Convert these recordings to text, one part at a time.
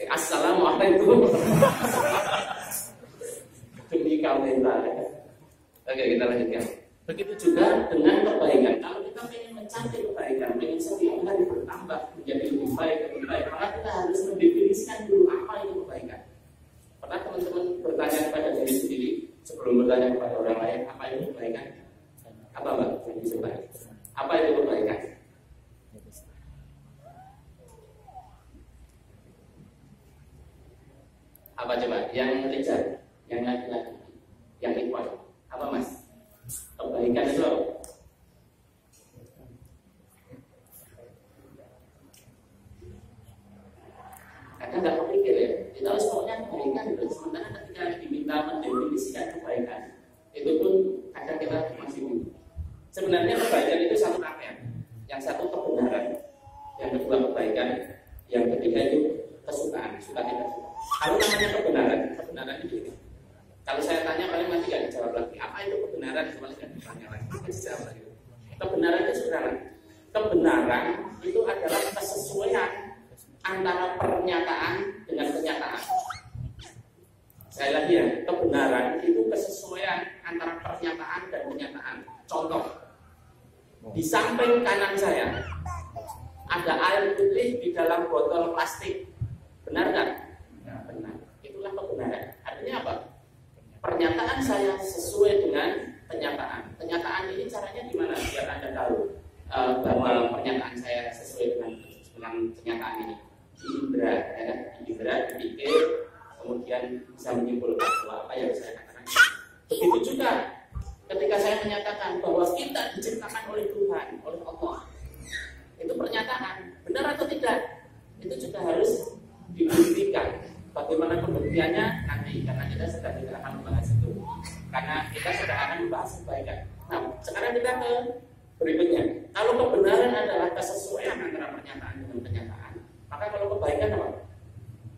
Assalamualaikum. Demi kamera. Oke, kita lanjutkan. Begitu juga dengan kebaikan. Kalau kita ingin mencari kebaikan, ingin setiap hari bertambah menjadi lebih baik, maka kita harus mendefinisikan dulu apa itu kebaikan. Pernah teman-teman bertanya kepada diri sendiri sebelum bertanya kepada orang lain, apa itu kebaikan? Apa Mbak? Apa itu kebaikan? Apa coba? Yang Richard, yang laki-laki, yang equal. Apa Mas? Kebaikan itu apa? Kadang nggak kepikir ya. Kita harus maunya kebaikan. Sementara ketika diminta mendefinisikan kebaikan, itu pun kadang kita masih bingung. Sebenarnya kebaikan itu satu rangkaian. Yang satu kebenaran, yang kedua kebaikan, yang ketiga itu kesukaan, suka tidak suka. Kalau namanya kebenaran itu ini. Kalau saya tanya paling nanti gak dijawab lagi. Apa itu kebenaran? Cuma tidak ditanya lagi. Dijawab lagi. Kebenaran itu sebenarnya. Kebenaran itu adalah kesesuaian antara pernyataan dengan kenyataan. Sekali lagi ya, kebenaran itu kesesuaian antara pernyataan dan kenyataan. Contoh, di samping kanan saya ada air putih di dalam botol plastik. Benar kan? Benar. Itulah kebenaran. Artinya apa? Pernyataan saya sesuai dengan kenyataan. Kenyataan ini caranya gimana? Biar Anda tahu bahwa pernyataan saya sesuai dengan kenyataan ini. Diindra, ya, diindra, dipikir, kemudian bisa menyimpulkan bahwa apa yang saya katakan. Begitu juga ketika saya menyatakan bahwa kita diciptakan oleh Tuhan, oleh Allah. Itu pernyataan. Benar atau tidak? Itu juga harus dibuktikan. Bagaimana pembuktiannya nanti, karena kita sedang tidak akan membahas itu. Karena kita sedang akan membahas kebaikan. Nah, sekarang kita ke berikutnya. Kalau kebenaran adalah kesesuaian antara pernyataan dengan kenyataan, maka kalau kebaikan apa?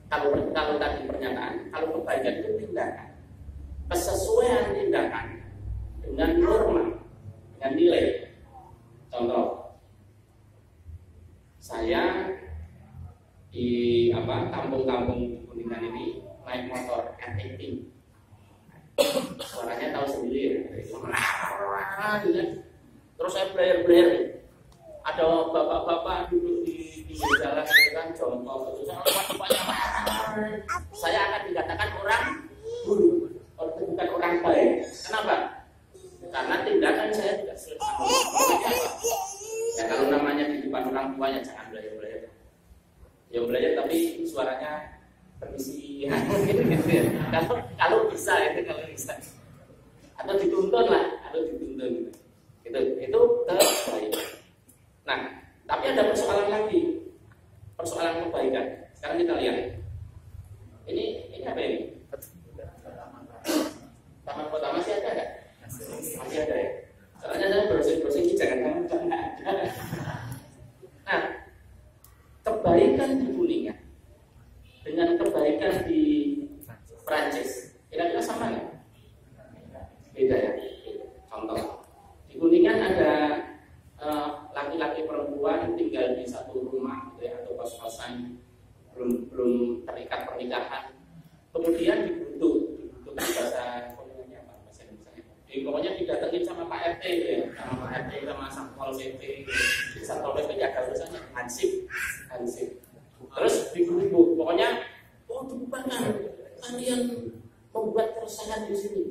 Kalau tadi pernyataan, kalau kebaikan itu tindakan. Kesesuaian tindakan dengan norma, dengan nilai. Contoh, saya di kampung-kampung Kuningan ini naik motor R18. Suaranya tahu sendiri ya. Terus saya blayer-blayer. Ada bapak-bapak duduk di jalan itu kan jongkok. Saya akan dikatakan orang buruk, bukan orang baik. Kenapa? Karena tindakan saya tidak selesai. Ya kalau namanya di depan orang tuanya jangan blayer-blayer. Ya belajar tapi suaranya permisi gitu ya. Kalau bisa itu kalau bisa. Atau dituntun lah, Itu kebaikan. Nah, tapi ada persoalan lagi. Persoalan kebaikan. Sekarang kita lihat. Ini apa ini? Taman kota masih ada enggak? Masih ada ya. Soalnya saya browsing jangan ada. Nah, kebaikan di Kuningan dengan kebaikan di Prancis kira-kira sama nggak? Beda ya. Contoh, di Kuningan ada laki-laki perempuan tinggal di satu rumah gitu ya, atau kos-kosan belum terikat pernikahan. Kemudian dibutuh bahasa Kuningannya apa? Bahasa Indonesia. Pokoknya didatengin sama Pak RT ya, sama Pak RT sama Satpol PP. Di Satpol PP ada urusannya Hansip. Terus dibutuh. Pokoknya dibubarkan. Kalian membuat keresahan di sini.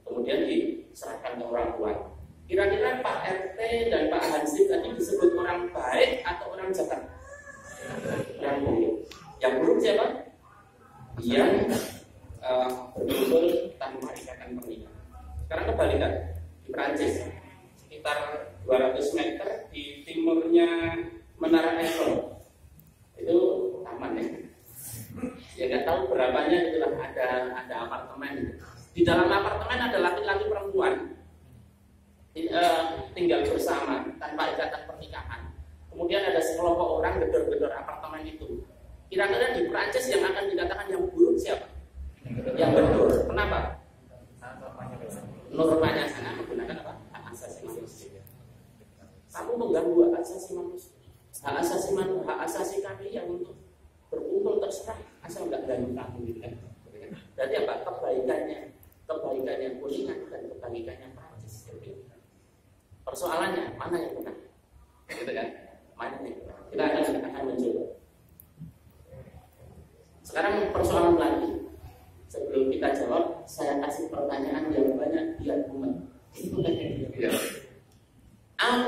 Kemudian diserahkan ke orang tua. Kira-kira Pak RT dan Pak Hansip tadi disebut orang baik atau orang jahat? Yang buruk. Yang buruk siapa? Yang berkumpul tanpa ikatan pernikahan. Sekarang kebalikan. Di Prancis sekitar 200 meter di timurnya Menara Eiffel itu taman ya. Ya nggak tahu berapanya itulah ada apartemen. Di dalam apartemen ada laki-laki perempuan tinggal bersama tanpa ikatan pernikahan. Kemudian ada sekelompok orang gedor-gedor apartemen itu. Kira-kira di Prancis yang akan dikatakan yang buruk siapa? Yang gedor. Kenapa? Normanya sana menggunakan apa? Hak asasi manusia. Kamu mengganggu hak asasi manusia. hak asasi kami yang untuk berkumpul terserah, asal nggak ganggu kami gitu kan. Berarti apa? Kebaikannya kuningan dan kebaikannya Prancis. Persoalannya mana yang benar? Gitu kan? Mana yang benar? Kita akan mencoba. Sekarang persoalan lagi. Sebelum kita jawab, saya kasih pertanyaan yang banyak biar umat.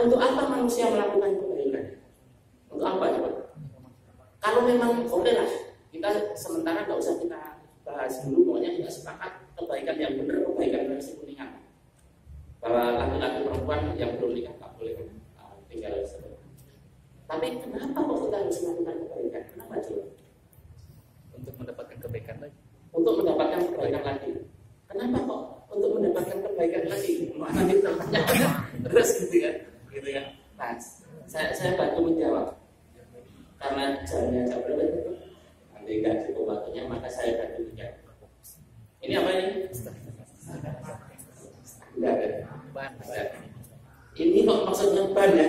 Untuk apa manusia melakukan kebaikan? Untuk apa coba? Kalau memang oke lah, kita sementara nggak usah kita bahas dulu. Pokoknya kita sepakat kebaikan yang benar, kebaikan versi kuningan. Bahwa laki-laki perempuan yang belum nikah nggak boleh tinggal bersama. Tapi kenapa kok kita harus melakukan kebaikan? Kenapa coba? Untuk mendapatkan kebaikan lagi. Untuk mendapatkan kebaikan lagi. Kenapa kok? Untuk mendapatkan kebaikan lagi. Mana ditanya terus gitu kan? Gitu kan? Nah, saya bantu menjawab. Karena jamnya jam berapa itu? Nanti nggak cukup waktunya, maka saya bantu menjawab. Ini apa ini? Enggak ada. Ban. Ini kok maksudnya ban ya?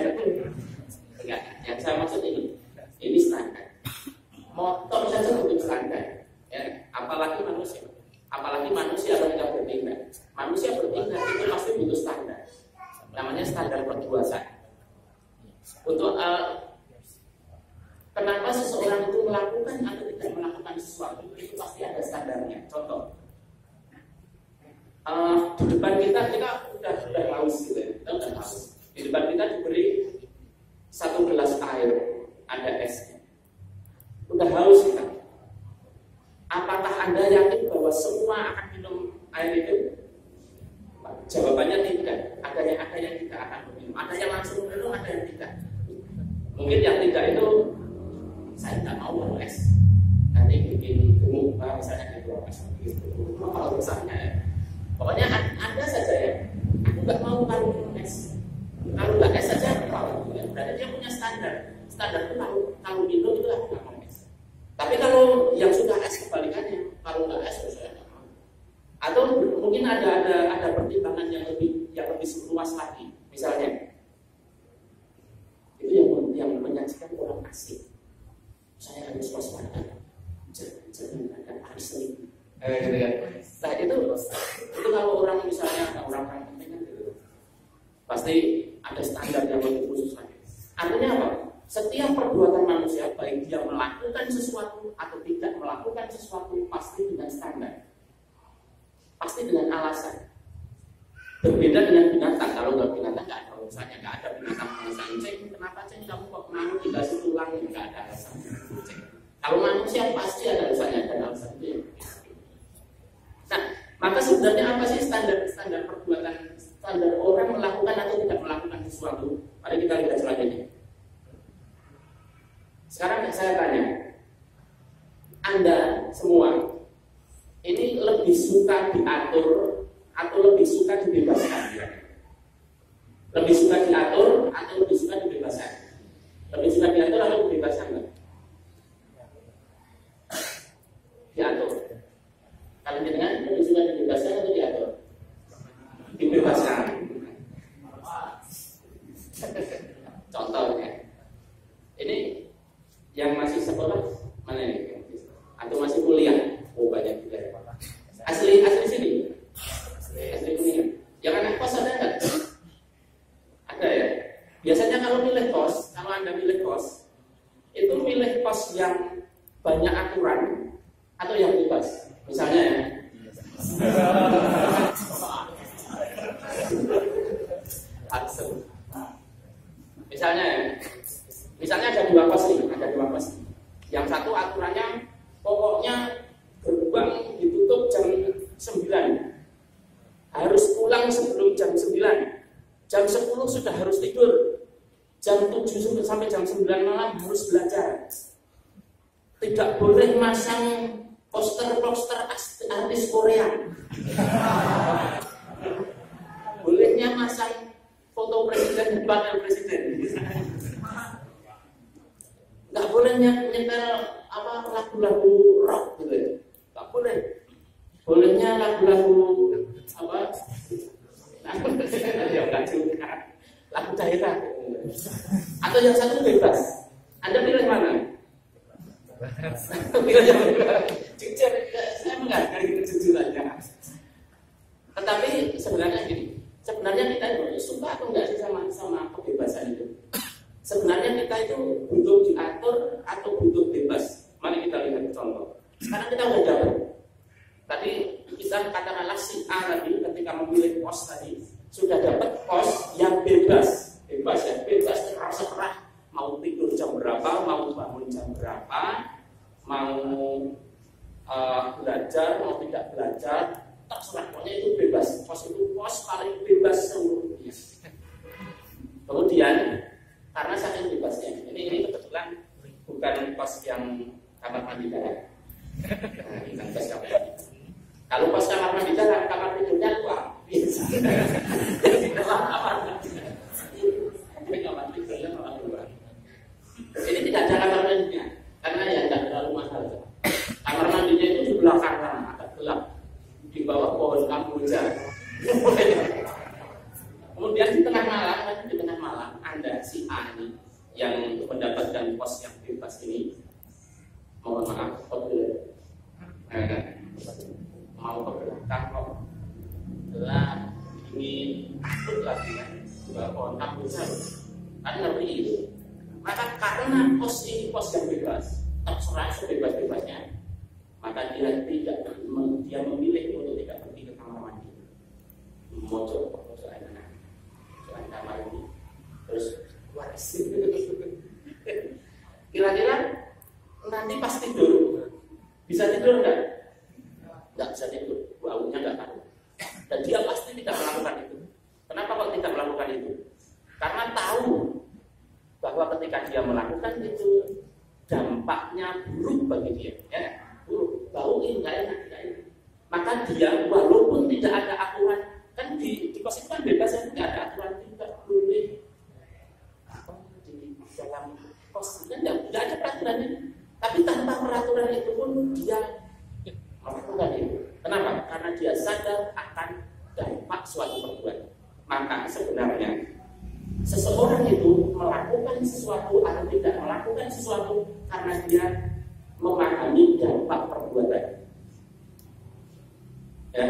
Enggak. Yang saya maksud ini standar. Motor saja untuk standar. Ya, apalagi manusia ketika bertindak. Manusia bertindak itu pasti butuh standar. Namanya standar perbuatan. Untuk kenapa seseorang itu melakukan atau tidak melakukan sesuatu itu pasti ada standarnya. Contoh, di depan kita udah haus gitu ya. Kita udah haus. Di depan kita diberi satu gelas air, ada esnya. Udah haus kita. Apakah Anda yakin bahwa semua akan minum air itu? Jawabannya tidak. Ada yang tidak akan minum. Ada yang langsung minum, ada yang tidak. Mungkin yang tidak itu saya tidak mau es. Nanti bikin gemuk, misalnya gitu. Kalau misalnya ya. Pokoknya ada saja ya. Aku nggak mau kalau minum es. Kalau nggak es saja aku mau. Berarti dia punya standar. Standar itu kalau minum itu aku nggak mau es. Tapi kalau yang sudah es kebalikannya, kalau nggak es saya nggak mau. Atau mungkin ada pertimbangan yang lebih luas lagi. Misalnya itu yang menyaksikan orang asing. Saya harus waspada. Jangan ada arsenic. Gitu kan. Nah itu kalau orang misalnya orang penting kan gitu. Pasti ada standar yang lebih khusus lagi. Artinya apa? Setiap perbuatan manusia, baik dia melakukan sesuatu atau tidak melakukan sesuatu, pasti dengan standar, pasti dengan alasan. Berbeda dengan binatang. Kalau nggak binatang nggak ada urusannya, nggak ada binatang alasan. Ceng, kenapa ceng kamu kok mau dikasih tulang? Nggak ada alasan. Kalau manusia pasti ada alasannya, ada alasan itu. Nah, maka sebenarnya apa sih standar perbuatan, standar orang melakukan atau tidak melakukan sesuatu? Mari kita lihat selanjutnya. Sekarang saya tanya, Anda semua ini lebih suka diatur atau lebih suka dibebaskan? Lebih suka diatur atau lebih suka dibebaskan? Lebih suka diatur atau dibebaskan? Diatur. Kalau dengan lebih suka dibebaskan atau diatur? Dibebaskan. Contohnya, ini yang masih sekolah mana ini? Atau masih kuliah? Oh banyak juga ya. Asli sini. Asli Kuningan. Yang anak kos ada nggak? Ada ya. Biasanya kalau Anda milih kos, itu milih kos yang banyak aturan atau yang bebas. Misalnya ya. Misalnya ada dua kos. Yang satu aturannya pokoknya gerbang ditutup jam 9. Harus pulang sebelum jam 9. Jam 10 sudah harus tidur. Jam 7 sampai jam 9 malam harus belajar. Tidak boleh masang poster-poster artis Korea. Bolehnya masang foto presiden dan wakil presiden. Nggak boleh nyetel lagu-lagu rock gitu ya. Nggak boleh. Bolehnya lagu-lagu lagu daerah. Atau yang satu bebas. Anda pilih mana? Pilih yang jujur. Saya menghargai kejujurannya. Tetapi sebenarnya gini, sebenarnya kita itu suka atau enggak sih sama kebebasan itu? Sebenarnya kita itu butuh diatur atau butuh bebas? Mari kita lihat contoh. Sekarang kita udah dapat. Tadi kita katakanlah si A tadi ketika memilih pos tadi sudah dapat pos yang bebas ya, bebas terserah mau tidur jam berapa, mau bangun jam berapa, mau belajar, mau tidak belajar, terserah, pokoknya itu bebas. Pos itu pos paling bebas seluruhnya. Kemudian karena saking bebasnya, ini kebetulan bukan pos yang kamar mandi dalam. Bukan pos kamar mandi. Kalau pos kamar mandi dalam, kamar tidurnya luar. Biasa. Di dalam kamar mandi. Kamar tidurnya malah luar. Ini tidak ada kamar mandinya, karena ya tidak terlalu mahal. Kamar mandinya itu di belakang sana, agak gelap, di bawah pohon kamboja. Kemudian di tengah malam, Anda si A ini yang mendapatkan pos yang bebas ini, mohon maaf, mau ke belakang kok gelap, dingin, takut lagi kan, di bawah pohon kamboja, kan ngeri itu. Maka karena pos ini pos yang bebas, terserah sebebas-bebasnya, maka dia memilih untuk tidak pergi ke kamar mandi, mojok kamar ini, terus waris. Kira-kira nanti pas tidur bisa tidur nggak? Nggak bisa tidur, baunya nggak tahu. Dan dia pasti tidak melakukan itu. Kenapa kok tidak melakukan itu? Karena tahu bahwa ketika dia melakukan itu dampaknya buruk bagi dia, ya, buruk, bau ini nggak enak. Maka dia walaupun tidak ada aturan, kan di kos itu kan bebas, ya, nggak ada aturan, tidak boleh di dalam kos kan nggak ada peraturan ini. Tapi tanpa peraturan itu pun dia melakukan itu. Kenapa? Karena dia sadar akan dampak suatu perbuatan. Maka sebenarnya seseorang itu melakukan sesuatu atau tidak melakukan sesuatu karena dia memahami dampak perbuatan. Ya,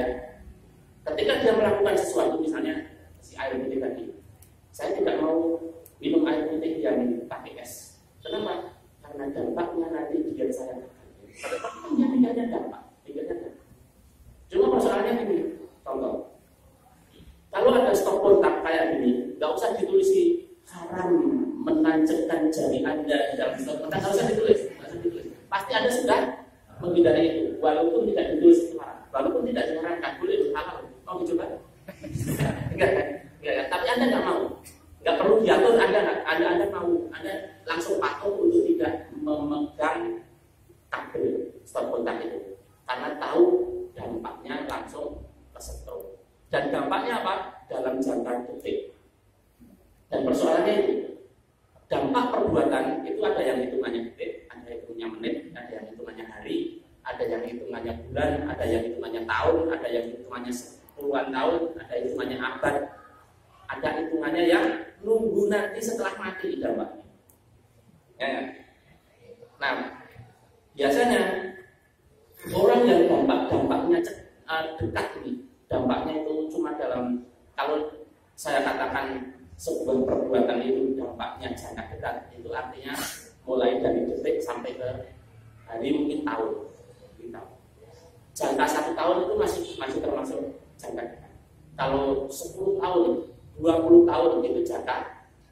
ketika dia melakukan sesuatu, misalnya si air putih tadi, saya tidak mau minum air putih yang pakai es. Kenapa? Karena dampaknya nanti dia saya akan dia tidak ada dampak. Cuma persoalannya ini, contoh. Kalau ada stop kontak kayak gini, nggak usah ditulis haram menancapkan jari Anda di dalam stop kontak, nggak usah ditulis. Pasti Anda sudah menghindari itu, walaupun tidak ditulis itu haram, walaupun tidak disarankan, boleh itu halal. Mau dicoba? Enggak. Tapi Anda nggak mau, nggak perlu diatur. Anda mau, Anda langsung patuh untuk tidak memegang kabel stop kontak itu, karena tahu dampaknya langsung kesetrum. Dan dampaknya apa? Dalam jangka detik. Dan persoalannya itu, dampak perbuatan itu ada yang hitungannya detik, ada yang hitungannya menit, ada yang hitungannya hari, ada yang hitungannya bulan, ada yang hitungannya tahun, ada yang hitungannya puluhan tahun, ada yang hitungannya abad, ada hitungannya yang nunggu nanti setelah mati dampaknya. Ya. Nah, biasanya orang yang dampaknya dekat ini, dampaknya itu cuma dalam, kalau saya katakan sebuah perbuatan itu dampaknya jangka dekat, itu artinya mulai dari detik sampai ke hari, mungkin tahun. Jangka 1 tahun itu masih termasuk jangka dekat. Kalau 10 tahun, 20 tahun itu jangka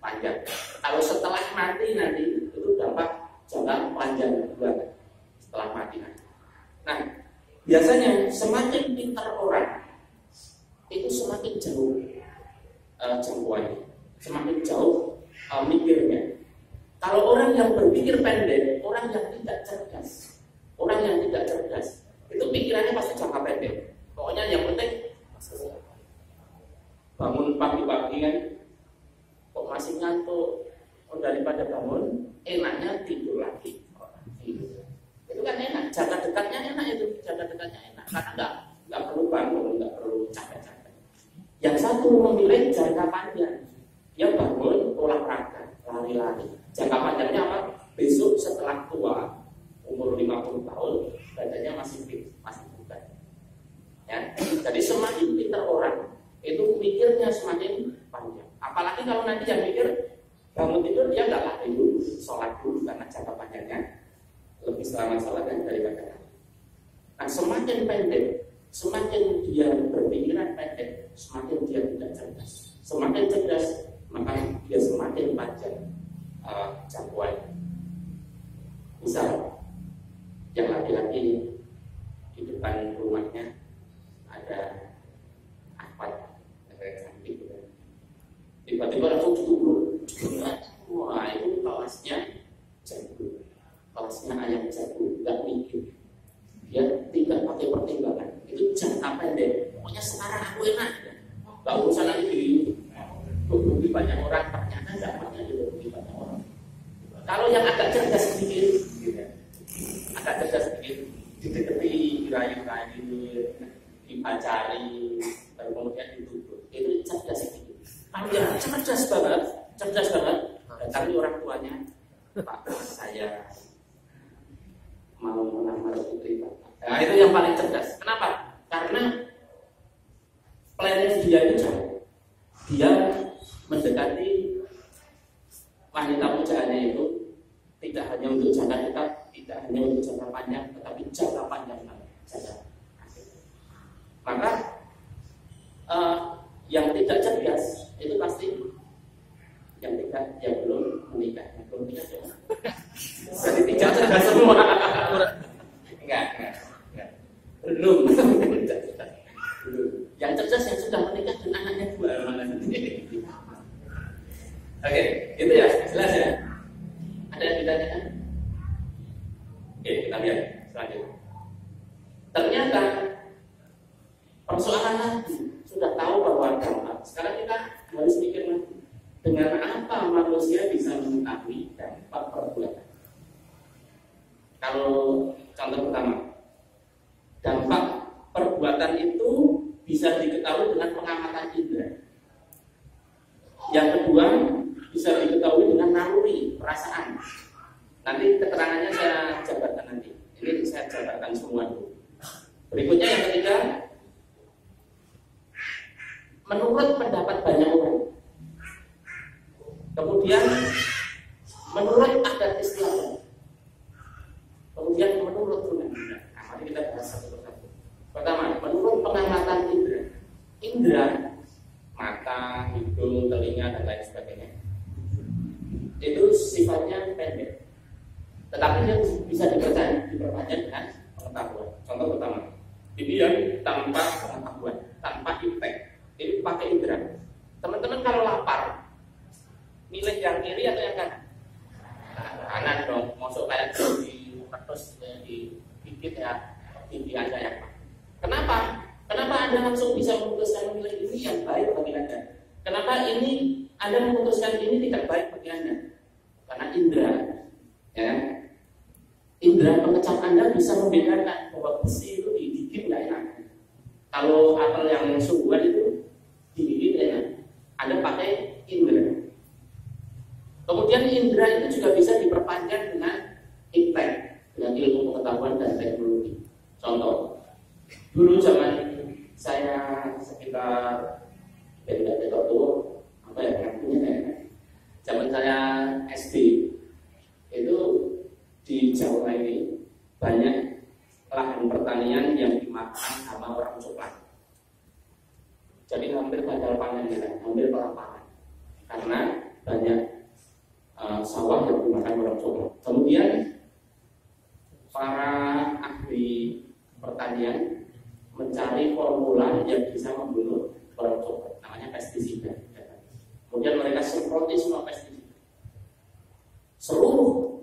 panjang. Kalau setelah mati nanti itu dampak jangka panjang banget setelah mati nanti. Nah, biasanya semakin pintar orang itu semakin jauh jangkauannya, semakin jauh mikirnya. Kalau orang yang berpikir pendek, orang yang tidak cerdas, itu pikirannya pasti jangka pendek. Pokoknya yang penting bangun pagi-pagi kan, kok masih ngantuk, daripada bangun enaknya tidur lagi. Itu kan enak, jangka dekatnya enak itu, karena nggak perlu bangun, nggak perlu capek-capek. Yang satu memilih jangka panjang, dia bangun olahraga, lari-lari. Jangka panjangnya apa? setelah tua, umur 50 tahun, badannya masih fit, masih bugar. Ya. Jadi semakin pintar orang, itu mikirnya semakin panjang. Apalagi kalau nanti yang mikir bangun tidur dia nggak lari dulu, sholat dulu karena jangka panjangnya lebih selama sholat daripada lari. Nah, semakin pendek, semakin dia berpikiran pendek, semakin dia tidak cerdas. Semakin cerdas, maka dia semakin panjang jangkauan. Misal, yang laki-laki di depan rumahnya ada cantik, tiba-tiba langsung ditubruk. Wah, itu kelasnya jago, kelasnya ayam jago, nggak mikir, dia tidak pakai pertimbangan. Itu jangka pendek. Pokoknya sekarang aku enak, nggak urusan lagi dibunuhi banyak orang, ternyata nggak banyak dibunuhi banyak orang. Kalau yang agak cerdas sedikit, agak cerdas sedikit, didekati, dirayu-rayu, dipacari, baru kemudian dituduh. Itu cerdas sedikit. Kalau yang cerdas banget, tapi orang tuanya, Pak, saya mau melamar putri Bapak. Nah, itu yang paling cerdas. Kenapa? Karena plannya dia itu jauh. Dia mendekati wanita pujaannya itu tidak hanya untuk jangka dekat, tidak hanya untuk jangka panjang, tetapi jangka panjang saja. Maka yang tidak cerdas itu pasti yang belum menikah, jadi tidak cerdas semua. Enggak. Belum. Yang cerdas yang sudah menikah dan anaknya 2. Oke, itu ya, jelas ya. Ada yang ditanyakan? Oke, kita lihat selanjutnya. Ternyata persoalan lagi sudah tahu bahwa dampak. Sekarang kita harus mikir lagi, dengan apa manusia bisa mengetahui dampak perbuatan. Kalau contoh pertama, dampak perbuatan itu bisa diketahui dengan pengamatan indera. Yang kedua, bisa diketahui dengan naluri, perasaan. Nanti keterangannya saya jabarkan nanti. Ini saya jabarkan semua dulu. Berikutnya yang ketiga, menurut pendapat banyak orang. Kemudian menurut adat istiadat. Kemudian menurut undang-undang. Nah, mari kita bahas satu persatu. Pertama, menurut pengamatan indera. Indera, mata, hidung, telinga, dan lain sebagainya, itu sifatnya pendek. Tetapi dia bisa diperpanjang dengan pengetahuan. Contoh pertama, dibilang tanpa pengetahuan, tanpa impact. Ini pakai indera. Teman-teman kalau lapar, milih yang kiri atau yang kanan? Kanan dong. Masuk kayak di kertas, di gigit ya, tinggi aja ya. Kenapa? Kenapa Anda langsung bisa memutuskan memilih ini yang baik bagi Anda? Kenapa ini Anda memutuskan ini tidak baik bagi Anda? Karena indera, ya. Indera pengecap Anda bisa membedakan bahwa besi itu digigit nggak enak. Kalau apel yang sungguhan itu digigit enak. Anda pakai indera. Kemudian indera itu juga bisa diperpanjang dengan impact, dengan ilmu pengetahuan dan teknologi. Contoh, dulu zaman saya sekitar tidak tahu apa ya namanya, zaman saya SD itu di Jawa ini banyak lahan pertanian yang dimakan sama orang coklat. Jadi hampir gagal panen ya, hampir kelaparan karena banyak sawah yang dimakan orang coklat. Kemudian para ahli pertanian mencari formula yang bisa membunuh orang coklat, namanya pestisida. Kemudian mereka semproti semua pestisida. Seluruh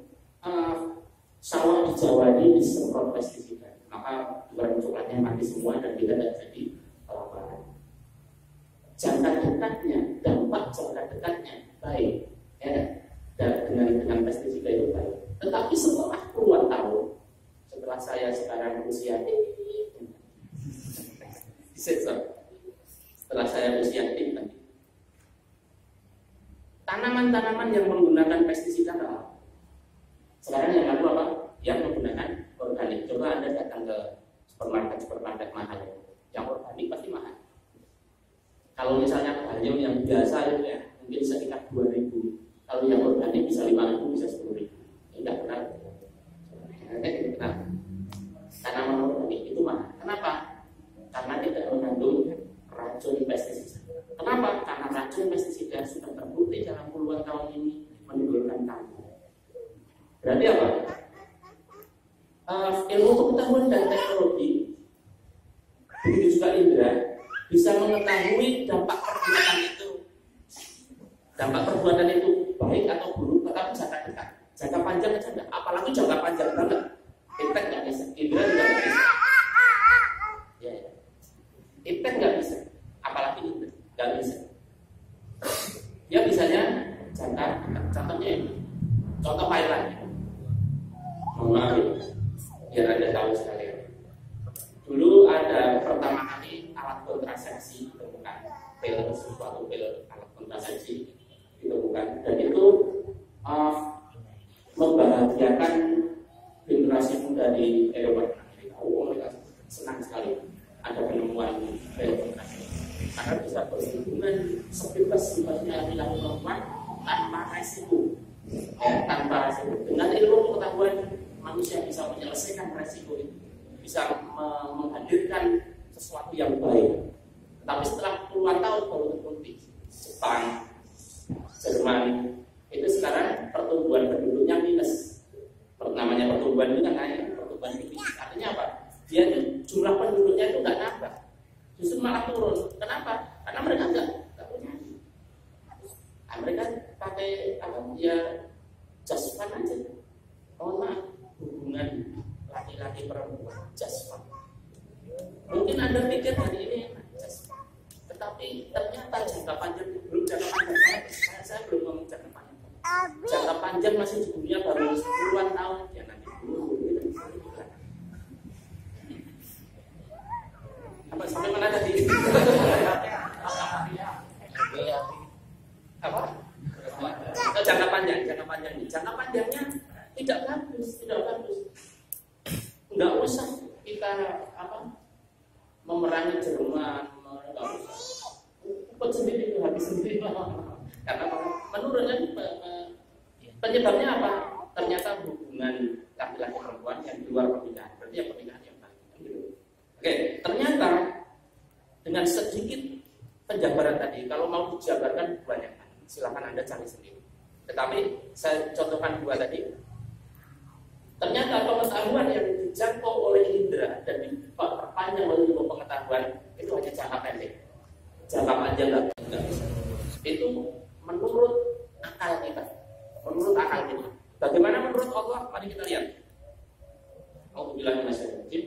sawah di Jawa ini disemprot pestisida, maka orang coklatnya mati semua dan tidak jadi kelaparan. Jangka dekatnya, dampak jangka dekatnya baik, ya, dengan pestisida itu baik. Tetapi setelah puluhan tahun, setelah saya sekarang usia setelah saya usia tinggi, tanaman-tanaman yang menggunakan pestisida sekarang supermarket mahal. Yang organik pasti mahal. Kalau misalnya bayam yang biasa itu ya mungkin sekitar 2.000. Kalau yang organik bisa 5.000, bisa 10.000. Tidak benar. Nah, tanaman organik itu mahal. Kenapa? Karena tidak mengandung racun pestisida. Kenapa? Karena racun pestisida sudah terbukti dalam puluhan tahun ini menimbulkan kanker. Berarti apa? Ilmu pengetahuan dan teknologi, begitu juga indera, bisa mengetahui dampak perbuatan itu. Dampak perbuatan itu baik atau buruk, tetapi jangka dekat. Jangka panjang aja enggak, apalagi jangka panjang banget. Impact nggak bisa, indera juga nggak bisa. Ya. Impact nggak bisa, apalagi indera nggak bisa. Ya bisanya jangka dekat. Contohnya ini, contoh Thailand. Maaf, biar Anda tahu sekalian. Dulu ada pertama kali alat kontrasepsi ditemukan, suatu pil alat kontrasepsi ditemukan, dan itu membahagiakan generasi muda di Eropa. Mereka senang sekali ada penemuan pil kontrasepsi karena bisa berhubungan sebebas-bebasnya laki-laki perempuan tanpa resiko. Tanpa resiko. Dengan ilmu pengetahuan manusia bisa menyelesaikan resiko itu, bisa menghadirkan sesuatu yang baik. Tapi setelah puluhan tahun baru terbukti. Jepang, Jerman itu sekarang pertumbuhan penduduknya minus. Namanya pertumbuhan itu kan naik, pertumbuhan minus. Artinya apa? Dia itu jumlah penduduknya itu nggak nambah, justru malah turun. Kenapa? Karena mereka nggak punya. Mereka pakai apa? Ya just fun aja. Mohon maaf, hubungan laki-laki perempuan just fun. Mungkin Anda pikir hari ini just fun, tetapi ternyata jangka panjang belum jangka panjang banget. Saya belum ngomong jangka panjang. Jangka panjang masih di dunia baru puluhan tahun ya nanti dulu. Apa sampai mana tadi? Apa? Jangka panjang ini. Jangka panjangnya tidak bagus. Enggak usah kita memerangi Jerman, enggak usah. Ikut sendiri itu habis sendiri. Karena menurutnya penyebabnya apa? Ternyata hubungan laki-laki perempuan yang di luar pernikahan. Berarti ya pernikahan yang baik. Gitu. Oke, ternyata dengan sedikit penjabaran tadi, kalau mau dijabarkan banyak, silakan Anda cari sendiri. Tetapi saya contohkan dua tadi. Ternyata pengetahuan yang dijangkau oleh indera dan diperpanjang oleh ilmu pengetahuan itu hanya jangka pendek. Jangka panjang nggak bisa. Itu menurut akal kita. Bagaimana menurut Allah? Mari kita lihat. Alhamdulillah masyarakat.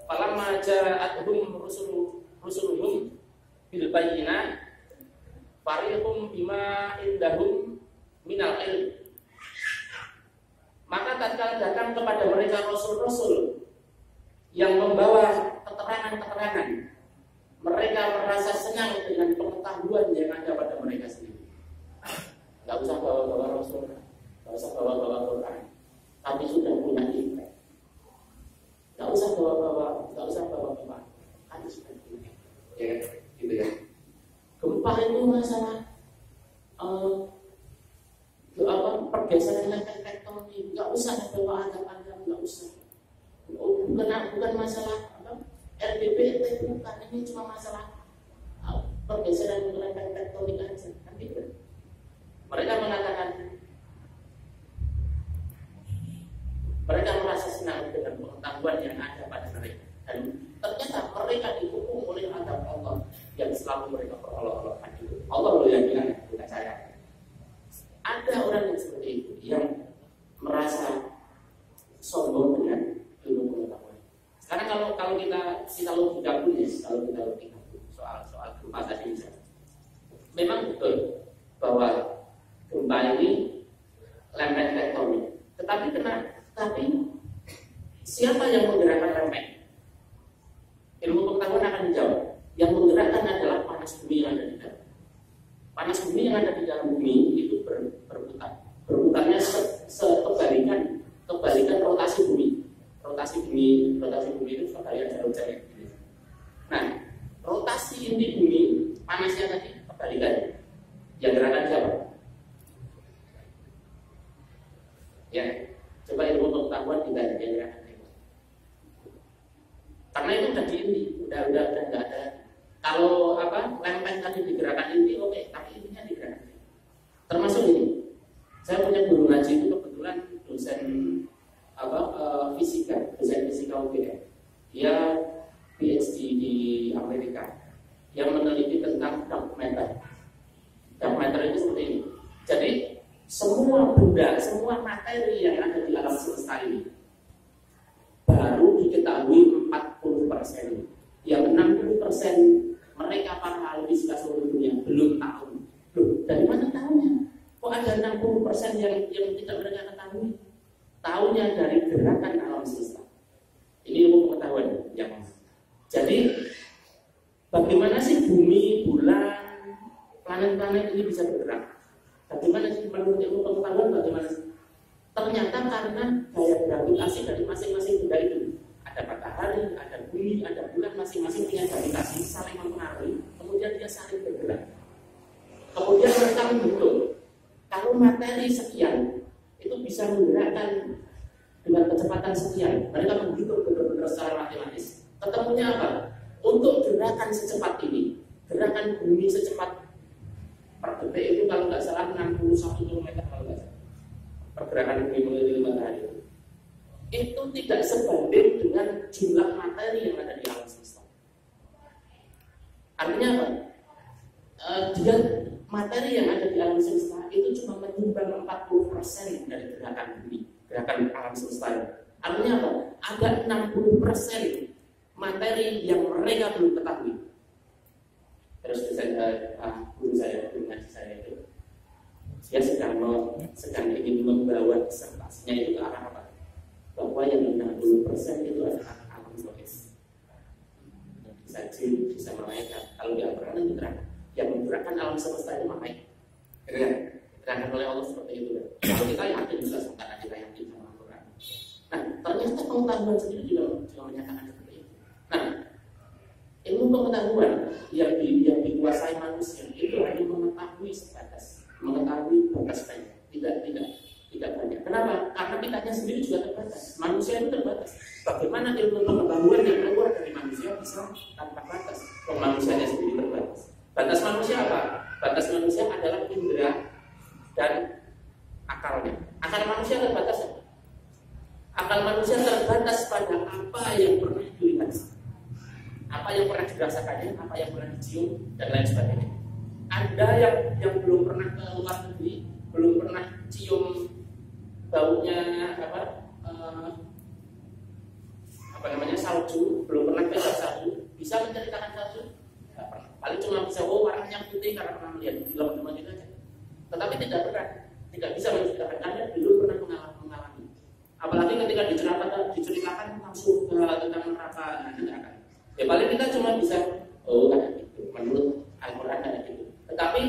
Falamma ja'atuhum rusuluhum bil bayyinat fariqum bima indahum minal ilm. Maka tatkala datang kepada mereka rasul-rasul yang membawa keterangan-keterangan, mereka merasa senang dengan pengetahuan yang ada pada mereka sendiri. Tidak usah bawa-bawa rasul, tidak usah bawa-bawa Quran, tapi sudah punya iman. Tidak usah bawa-bawa Quran, tapi sudah punya. Ya, gitu ya. Gempa itu masalah pergeseran lempeng tektonik, nggak usah bawa adab-adab, nggak usah. Bukan masalah RBPT, bukan. Ini cuma masalah pergeseran lempeng tektonik aja, kan gitu. Mereka mengatakan mereka merasa senang dengan pengetahuan yang ada pada mereka, dan ternyata mereka dihukum oleh adab Allah yang selalu mereka perolok-olokkan itu. Allah loh yang bilang, bukan saya. Ada orang yang seperti itu yang merasa sombong dengan ilmu pengetahuan. Sekarang kalau kita logika dulu ya, soal gempa tadi misalnya, memang betul bahwa gempa ini lempeng tektonik. Tapi siapa yang menggerakkan lempeng? Ilmu pengetahuan akan menjawab. Yang menggerakkan adalah panas bumi yang ada di dalam. Panas bumi yang ada di dalam bumi itu berputar. Berputarnya kebalikan rotasi bumi. rotasi bumi itu kebalikan dari hujannya. Nah, rotasi inti bumi panasnya tadi kebalikan. Yang gerakan siapa? Ya, coba ilmu pengetahuan dibalik yang gerakan itu. Karena itu udah di inti, udah nggak ada. Kalau lempeng tadi digerakkan inti, oke, tapi intinya digerakkan. Termasuk ini, saya punya guru ngaji itu kebetulan dosen dosen fisika UGM. Dia PhD di Amerika yang meneliti tentang dark matter. Dark matter itu seperti ini. Jadi semua benda, semua materi yang ada di alam semesta ini baru diketahui 40%. Yang 60% mereka para ahli fisika seluruh dunia belum tahu. Loh, dari mana tahunya? Kok ada 60% yang tidak mereka ketahui? Tahunya dari gerakan alam semesta. Ini ilmu pengetahuan yang. Jadi bagaimana sih bumi, bulan, planet-planet ini bisa bergerak? Bagaimana sih menurut ilmu pengetahuan bagaimana? Ternyata karena gaya gravitasi dari masing-masing benda itu. Ada matahari, ada bumi, ada bulan, masing-masing punya gravitasi saling mempengaruhi, kemudian dia saling bergerak. Kemudian mereka menghitung kalau materi sekian itu bisa menggerakkan dengan kecepatan sekian. Mereka menghitung benar-benar secara matematis. Ketemunya apa? Untuk gerakan secepat ini, gerakan bumi secepat per detik itu kalau nggak salah 61 km kalau nggak salah. Pergerakan bumi mengelilingi matahari itu tidak sebanding dengan jumlah materi yang ada di alam semesta. Artinya apa? Dia materi yang ada di alam semesta itu cuma menyumbang 40% dari gerakan bumi, gerakan alam semesta. Artinya apa? Ada 60% materi yang mereka belum ketahui. Terus guru saya, guru ngaji saya itu, dia sedang ingin membawa disertasinya itu ke arah apa? Bahwa yang 60% itu adalah alam gois. Bisa jin, bisa malaikat. Kalau dia pernah diterangkan, yang menggerakkan alam semesta itu makanya diterangkan oleh Allah seperti itu. Kalau kita yakin bisa sementara kita yakin sama Al-Quran. Nah, ternyata pengetahuan sendiri juga menyatakan seperti itu. Nah, ilmu pengetahuan yang dikuasai manusia itu hanya mengetahui sebatas, mengetahui batas banyak, tidak banyak. Kenapa? Karena kitanya sendiri juga terbatas. Manusia itu terbatas. Bagaimana ilmu pengetahuan yang keluar dari manusia bisa tanpa batas? Kalau manusianya sendiri terbatas. Batas manusia apa? Batas manusia adalah indera dan akalnya. Akal manusia terbatas. Akal manusia terbatas pada apa yang pernah dilihat, apa yang pernah dirasakannya, apa yang pernah dicium, dan lain sebagainya. Ada yang belum pernah ke luar negeri, belum pernah cium baunya salju, belum pernah pegang salju, bisa menceritakan salju? Tidak pernah. Paling cuma bisa warnanya putih karena pernah melihat di film itu aja. Tetapi tidak bisa menceritakan karena belum pernah mengalami. Apalagi ketika diceritakan tentang surga, tentang neraka, tidak akan. Ya paling kita cuma bisa kayak gitu, menurut Al-Quran kayak gitu. Tetapi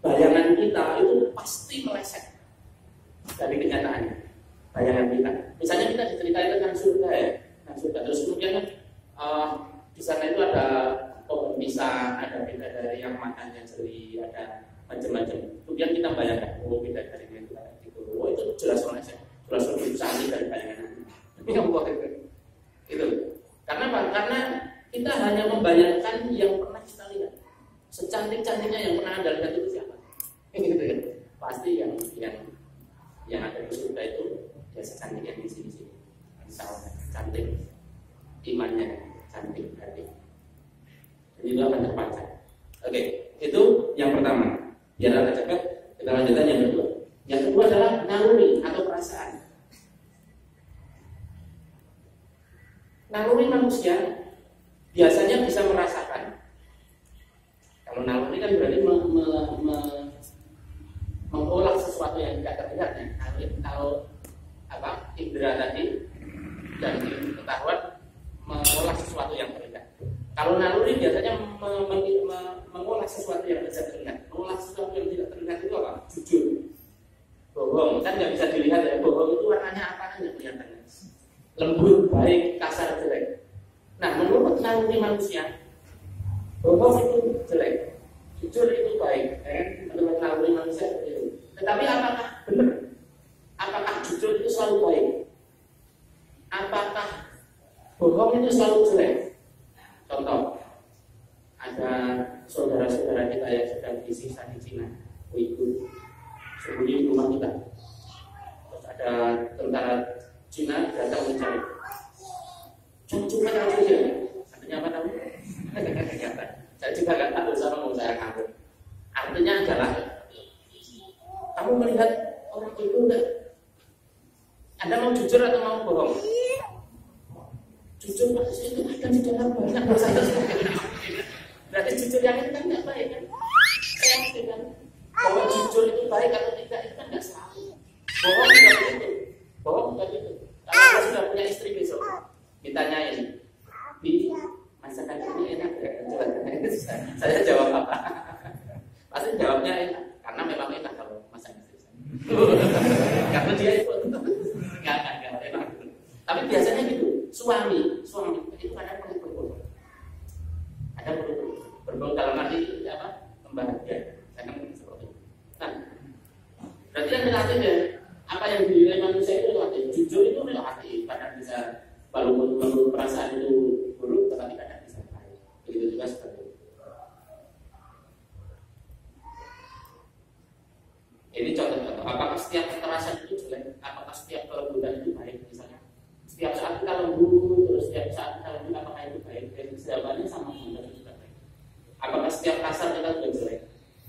bayangan kita itu pasti meleset dari kenyataannya. Bayangan kita, misalnya kita diceritain tentang surga ya, terus kemudian di sana itu ada pohon pisang, ada bidadari yang matanya jeli, ada macam-macam. Kemudian kita bayangkan, bidadari yang kita gitu, itu jelas meleset, jelas lebih canggih dari bayangan kita. Ini Allah itu. Karena apa? Karena kita hanya membayangkan yang pernah kita lihat. Secantik-cantiknya yang pernah Anda lihat itu siapa? Gitu ya. Pasti yang ada di surga itu ya secantik yang di sini. Misalnya cantik, imannya cantik hati. Jadi itu akan terbaca. Oke, itu yang pertama. Biar agak cepat, kita lanjutkan yang kedua. Yang kedua adalah naluri atau perasaan. Naluri manusia biasanya bisa merasakan. Kalau naluri kan berarti mengolah sesuatu yang tidak terlihat ya. Kalau indera tadi dan pengetahuan mengolah sesuatu yang terlihat. Kalau naluri biasanya mengolah sesuatu yang bisa terlihat. Mengolah sesuatu yang tidak terlihat itu apa? Jujur. Bohong kan nggak bisa dilihat ya. Bohong itu warnanya apa kan nggak kelihatan. lembut, baik, kasar, jelek. Nah, menurut naluri manusia, bohong itu jelek, jujur itu baik, menurut naluri manusia itu. Tetapi apakah benar? Apakah jujur itu selalu baik? Apakah bohong itu selalu jelek? Contoh, ada saudara-saudara kita yang sedang disiksa di Cina, Uighur, sembunyi di rumah kita. Terus ada tentara Cina datang mencari. Cuma tahu saja. Artinya apa tahu? Saya juga nggak tahu sama mau saya kamu. Artinya adalah kamu melihat orang itu enggak. Anda mau jujur atau mau bohong? Jujur Pak, itu ada di dalam banyak saya. Berarti jujur yang itu kan nggak baik kan? Saya kan bahwa jujur itu baik atau tidak itu kan nggak selalu. Bohong juga begitu. Bohong juga begitu. Kalau Anda sudah punya istri besok, ditanyain, di masakan ini enak ya? Coba saya jawab apa? Pasti jawabnya enak, karena memang enak kalau masakan istri saya. Karena dia itu nggak enak. Tapi biasanya gitu, suami itu kadang perlu berbohong. Ada perlu berbohong dalam arti apa? Membahagia. Saya kan seperti itu. Nah, berarti yang relatif ya, apa yang dinilai manusia itu relatif. Jujur itu relatif, kadang bisa walaupun perasaan itu buruk, tetapi kadang bisa baik. Begitu juga seperti itu. Ini contoh-contoh. Apakah setiap kekerasan itu jelek? Apakah setiap kelembutan itu baik? Misalnya, setiap saat kita lembut, terus setiap saat kita lembut, apakah itu baik? Dan jawabannya sama benar juga baik. Apakah setiap kasar kita juga jelek?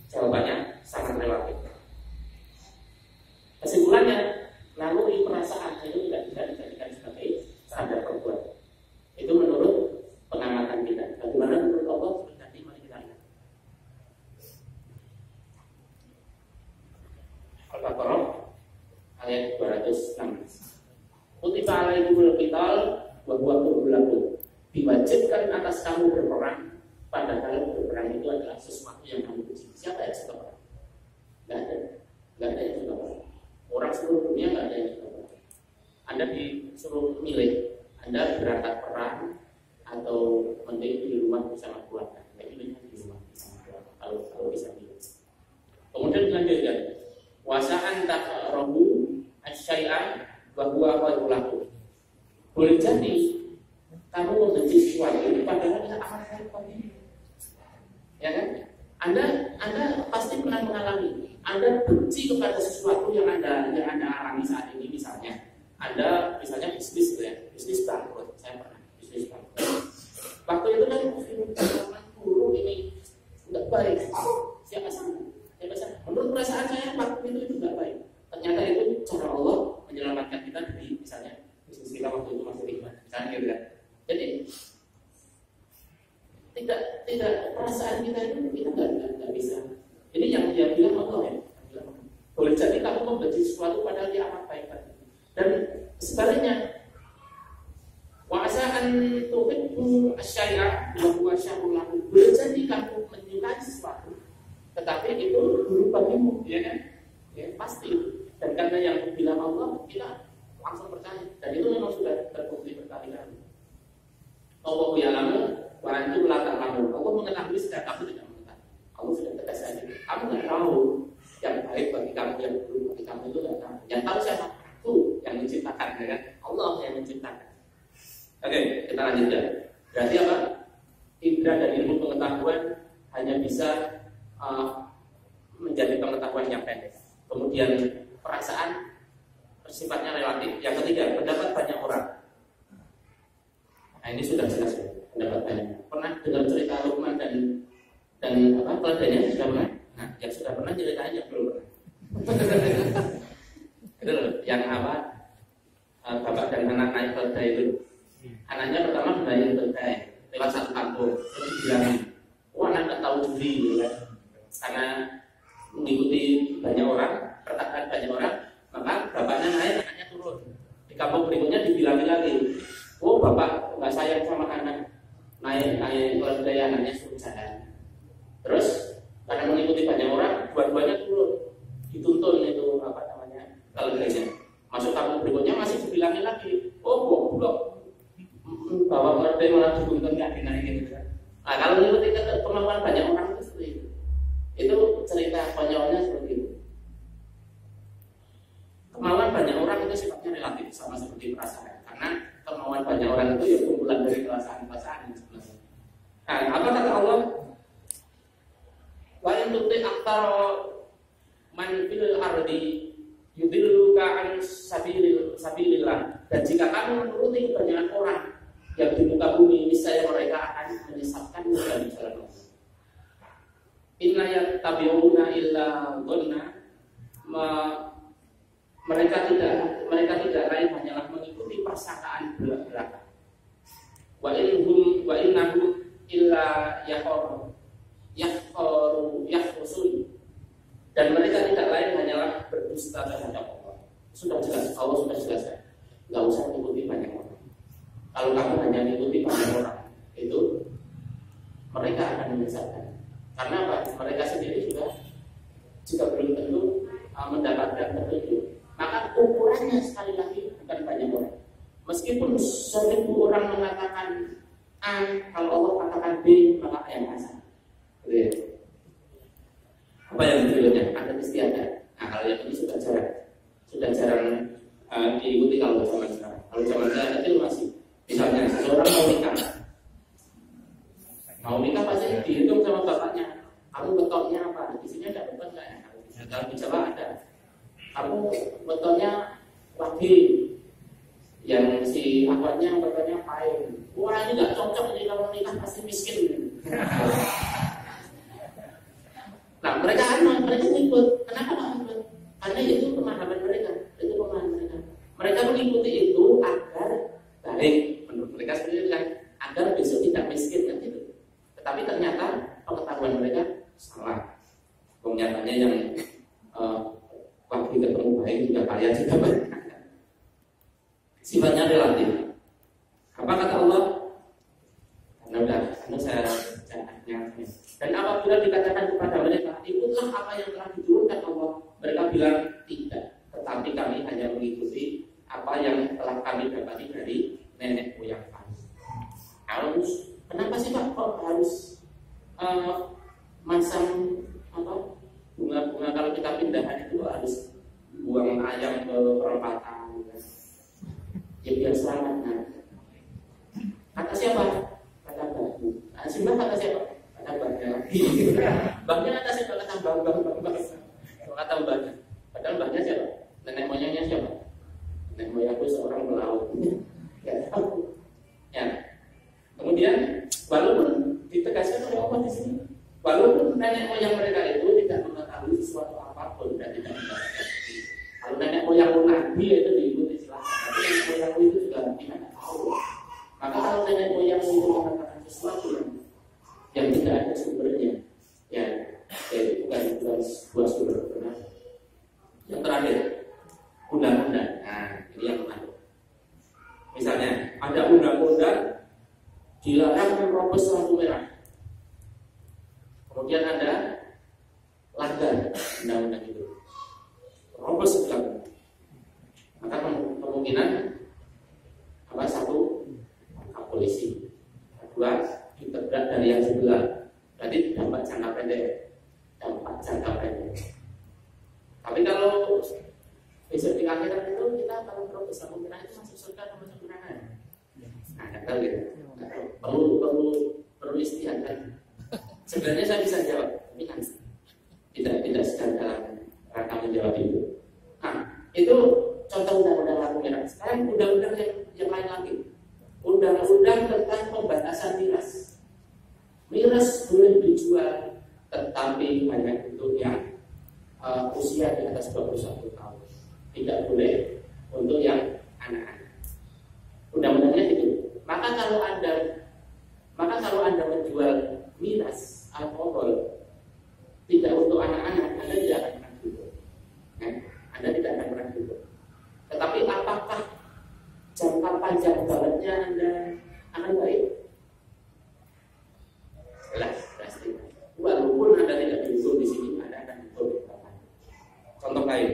Jawabannya sangat relatif. Kesimpulannya, naluri perasaan itu tidak bisa dijadikan sebagai standar perbuatan. Itu menurut pengamatan kita. Bagaimana menurut Allah? Nanti mari kita lihat. Al-Baqarah ayat 216. Kutiba alaikumul qital wa huwa kurhun lakum. Diwajibkan atas kamu berperang, padahal berperang itu adalah sesuatu yang kamu benci. Siapa yang suka perang? Tidak ada yang suka perang. Orang seluruh dunia tidak ada yang suka perang. Anda disuruh milih, Anda berangkat perang atau mending di rumah bersama keluarga. Jadi di rumah bersama keluarga. Kalau bisa milih. Kemudian dilanjutkan, wasaan takrahu asyai'an wa huwa khairul lakum. Boleh jadi kamu membenci sesuatu padahal itu akan baik bagimu. Ya kan? Anda pasti pernah mengalami. Anda benci kepada sesuatu yang Anda alami saat ini. Misalnya Anda bisnis ya, bisnis bangkrut. Saya pernah bisnis bangkrut. Waktu itu kan guru ini tidak baik. Siapa sana? Menurut perasaan saya waktu itu tidak baik. Ternyata itu cara Allah menyelamatkan kita dari misalnya bisnis kita waktu itu masih iman. Misalnya gitu kan. Jadi tidak perasaan kita itu kita nggak bisa. Ini yang dia bilang Allah ya. Boleh jadi kamu membenci sesuatu padahal dia amat baik. Dan sebaliknya, wa'asa'an tuhibbu asy-syai'a wa huwa syarrun lakum. Boleh jadi kamu menyukai sesuatu, tetapi itu buruk bagimu, ya kan? Ya, pasti. Dan karena yang bilang Allah, kita langsung percaya. Dan itu memang sudah terbukti berkali-kali. Allah ya'lamu wa antum la ta'lamun. Allah mengetahui sedang kamu tidak mengetahui. Allah sudah tegas saja. Kamu nggak tahu yang baik bagi kamu, yang buruk bagi kamu itu nggak tahu. Yang tahu siapa? Itu yang menciptakan, ya kan? Allah yang menciptakan. Oke, kita lanjutkan. Berarti apa? Indra dan ilmu pengetahuan hanya bisa menjadi pengetahuan yang pendek. Kemudian perasaan bersifatnya relatif. Yang ketiga, pendapat banyak orang. Nah, ini sudah jelas ya, pendapat banyak. Pernah dengar cerita Luqman dan keledainya sudah pernah? Nah, yang sudah pernah ceritanya belum pernah. Itu yang apa? Bapak dan anak naik keledai itu. Anaknya pertama menaiki keledai lewat satu kampung, terus dibilangin, wah anak nggak tahu judi, ya. Karena mengikuti banyak orang, perkataan banyak orang, maka bapaknya naik, anaknya turun. Di kampung berikutnya dibilangin lagi, oh bapak nggak sayang sama anak, naik keledai anaknya suruh jalan. Terus karena mengikuti banyak orang, dua-duanya turun, dituntun itu keledainya. Masuk kampung berikutnya masih dibilangin lagi, oh bahwa keluarga malah dituntut nggak dinaikin gitu kan. Nah kalau mengikuti kemauan banyak orang itu seperti itu. Itu cerita konyolnya seperti itu. Kemauan banyak orang itu sifatnya relatif sama seperti perasaan. Karena kemauan banyak orang itu ya kumpulan dari perasaan-perasaan yang sebenarnya. Nah, apa kata Allah? Wa in tuti aktsara man fil ardi yudilluka an sabilillah. Dan jika kamu menuruti kebanyakan orang yang di muka bumi, niscaya mereka akan menyesatkan dari jalan Allah. Inna yattabi'una illa dhanna, mereka tidak lain hanyalah mengikuti persangkaan belaka. Wa innahum illa yakhrusun, dan mereka tidak lain hanyalah berdusta terhadap Allah. Sudah jelas, Allah sudah jelaskan. Nggak usah mengikuti banyak orang. Kalau kamu hanya mengikuti banyak orang, itu mereka akan menyesatkan. Karena apa? Mereka sendiri juga belum tentu mendapatkan petunjuk. Maka ukurannya sekali lagi bukan banyak orang. Meskipun 1000 orang mengatakan A, kalau Allah katakan B, maka yang asal. Apa yang berikutnya? Ada istiadat. Nah, kalau yang ini sudah jarang diikuti kalau zaman sekarang. Kalau zaman saya kecil masih. Misalnya seseorang mau nikah pasti dihitung sama bapaknya. Kamu betulnya apa? Di sini ada betul nggak ya? Kalau di Jawa ada. Kamu betulnya wagi, yang si akhwatnya betulnya pain. Wah ini nggak cocok nih kalau nikah pasti miskin. Nah mereka ikut. Kenapa nggak ikut? Karena itu pemahaman mereka. Mereka mengikuti itu agar baik menurut mereka sendiri kan, agar besok tidak miskin kan gitu. Tetapi ternyata pengetahuan mereka salah. Nyatanya yang waktu ketemu baik juga kaya juga banyak. Sifatnya relatif. Apa kata Allah? Karena saya bacaannya. Dan apabila dikatakan kepada mereka, ikutlah apa yang telah diturunkan Allah, mereka bilang tidak. Tetapi kami hanya mengikuti apa yang telah kami dapati dari nenek moyang kami. Kenapa sih Pak kok harus masang bunga-bunga kalau kita pindahan itu harus buang ayam ke perempatan? Ya biar selamat. Nah, kata siapa? Kata Mbakmu. Nah, si Mbak kata siapa? Kata Mbaknya lagi. Mbaknya kata siapa? Kata Mbak. Kata Mbaknya. Padahal Mbaknya siapa? Nenek moyangnya siapa? Nenek moyangku seorang pelaut. Ya tahu. Ya. Kemudian walaupun ditegaskan oleh Allah di sini, walaupun nenek moyang mereka itu tidak mengetahui sesuatu apapun dan tidak mendapatkan. Kalau nenek moyang Nabi itu diikuti silahkan. Tapi nenek moyang itu juga tidak tahu. Maka kalau nenek moyang itu mengatakan sesuatu yang tidak ada sumbernya, ya itu bukan sebuah sumber. Yang terakhir, undang-undang. Nah, ini yang menarik. Misalnya, ada undang-undang dilarang menerobos lampu merah. Kemudian ada langgar undang-undang itu, terobos sebelah. Maka kemungkinan satu, tangkap polisi. Kedua, ditabrak dari yang sebelah. Jadi dampak jangka pendek. Tapi kalau besok di akhirat itu kita kalau terobos lampu merah itu masuk surga atau masuk neraka? Nah, nggak tahu gitu. Perlu istiadat. Sebenarnya saya bisa jawab, tapi kan tidak sedang dalam rangka menjawab itu. Nah, itu contoh undang-undang lampu merah. Sekarang undang-undang yang lain lagi. Undang-undang tentang pembatasan miras. Miras boleh dijual, tetapi hanya untuk yang usia di atas 21 tahun. Tidak boleh untuk yang anak-anak. Undang-undangnya itu. Maka kalau Anda menjual miras, alkohol tidak untuk anak-anak, Anda tidak akan pernah hidup. Anda tidak akan pernah hidup. Tetapi apakah jangka panjang baliknya Anda akan baik? Jelas, pasti. Walaupun Anda tidak hidup di sini, Anda akan hidup di tempat. Contoh lain,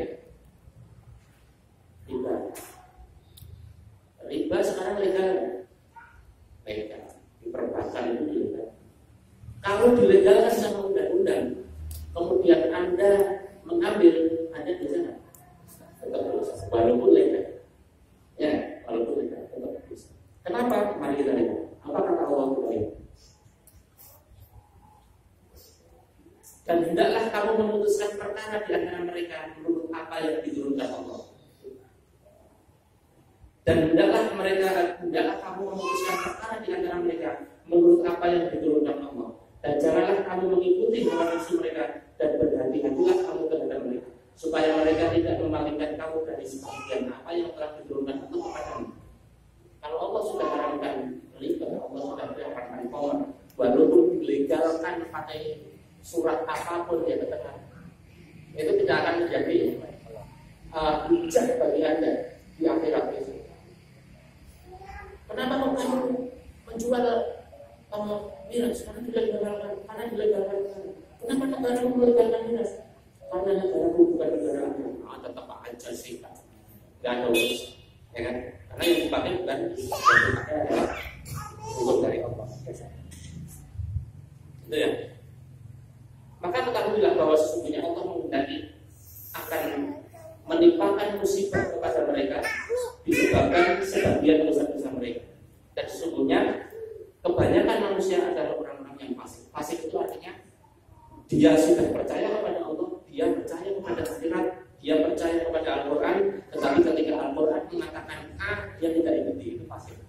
riba. Riba sekarang legal. Kalau dilegalkan sama undang-undang, kemudian Anda mengambil, Anda dosa nggak? Tetap dosa, walaupun legal. Ya, walaupun legal, tetap dosa. Kenapa? Mari kita lihat. Apa kata Allah kepada? Dan hendaklah kamu memutuskan perkara di antara mereka menurut apa yang diturunkan Allah. Dan hendaklah kamu memutuskan perkara di antara mereka menurut apa yang diturunkan Allah. Dan janganlah kamu mengikuti hawa nafsu mereka, dan berhati-hatilah kamu terhadap mereka, supaya mereka tidak memalingkan kamu dari sebagian apa yang telah diturunkan Allah kepadamu. Kalau Allah sudah haramkan riba, Allah sudah haramkan khamr, walaupun dilegalkan pakai surat apapun ya tetap itu tidak akan menjadi hujah bagi Anda di akhirat itu. Kenapa kok kamu menjual miras? Karena dilegalkan. Kenapa negara melegalkan miras? Karena negara bukan negara agama. Tetap aja sih, nggak ada urus, ya kan? Karena yang dipakai bukan hukum dari Allah. Itu ya. Maka ketahuilah bahwa sesungguhnya Allah menghendaki akan menimpakan musibah kepada mereka disebabkan sebagian dosa-dosa mereka. Dan sesungguhnya kebanyakan manusia adalah orang-orang yang fasik. Fasik itu artinya dia sudah percaya kepada Allah, dia percaya kepada akhirat, dia percaya kepada Al-Quran, tetapi ketika Al-Quran mengatakan A, dia tidak ikuti, itu fasik.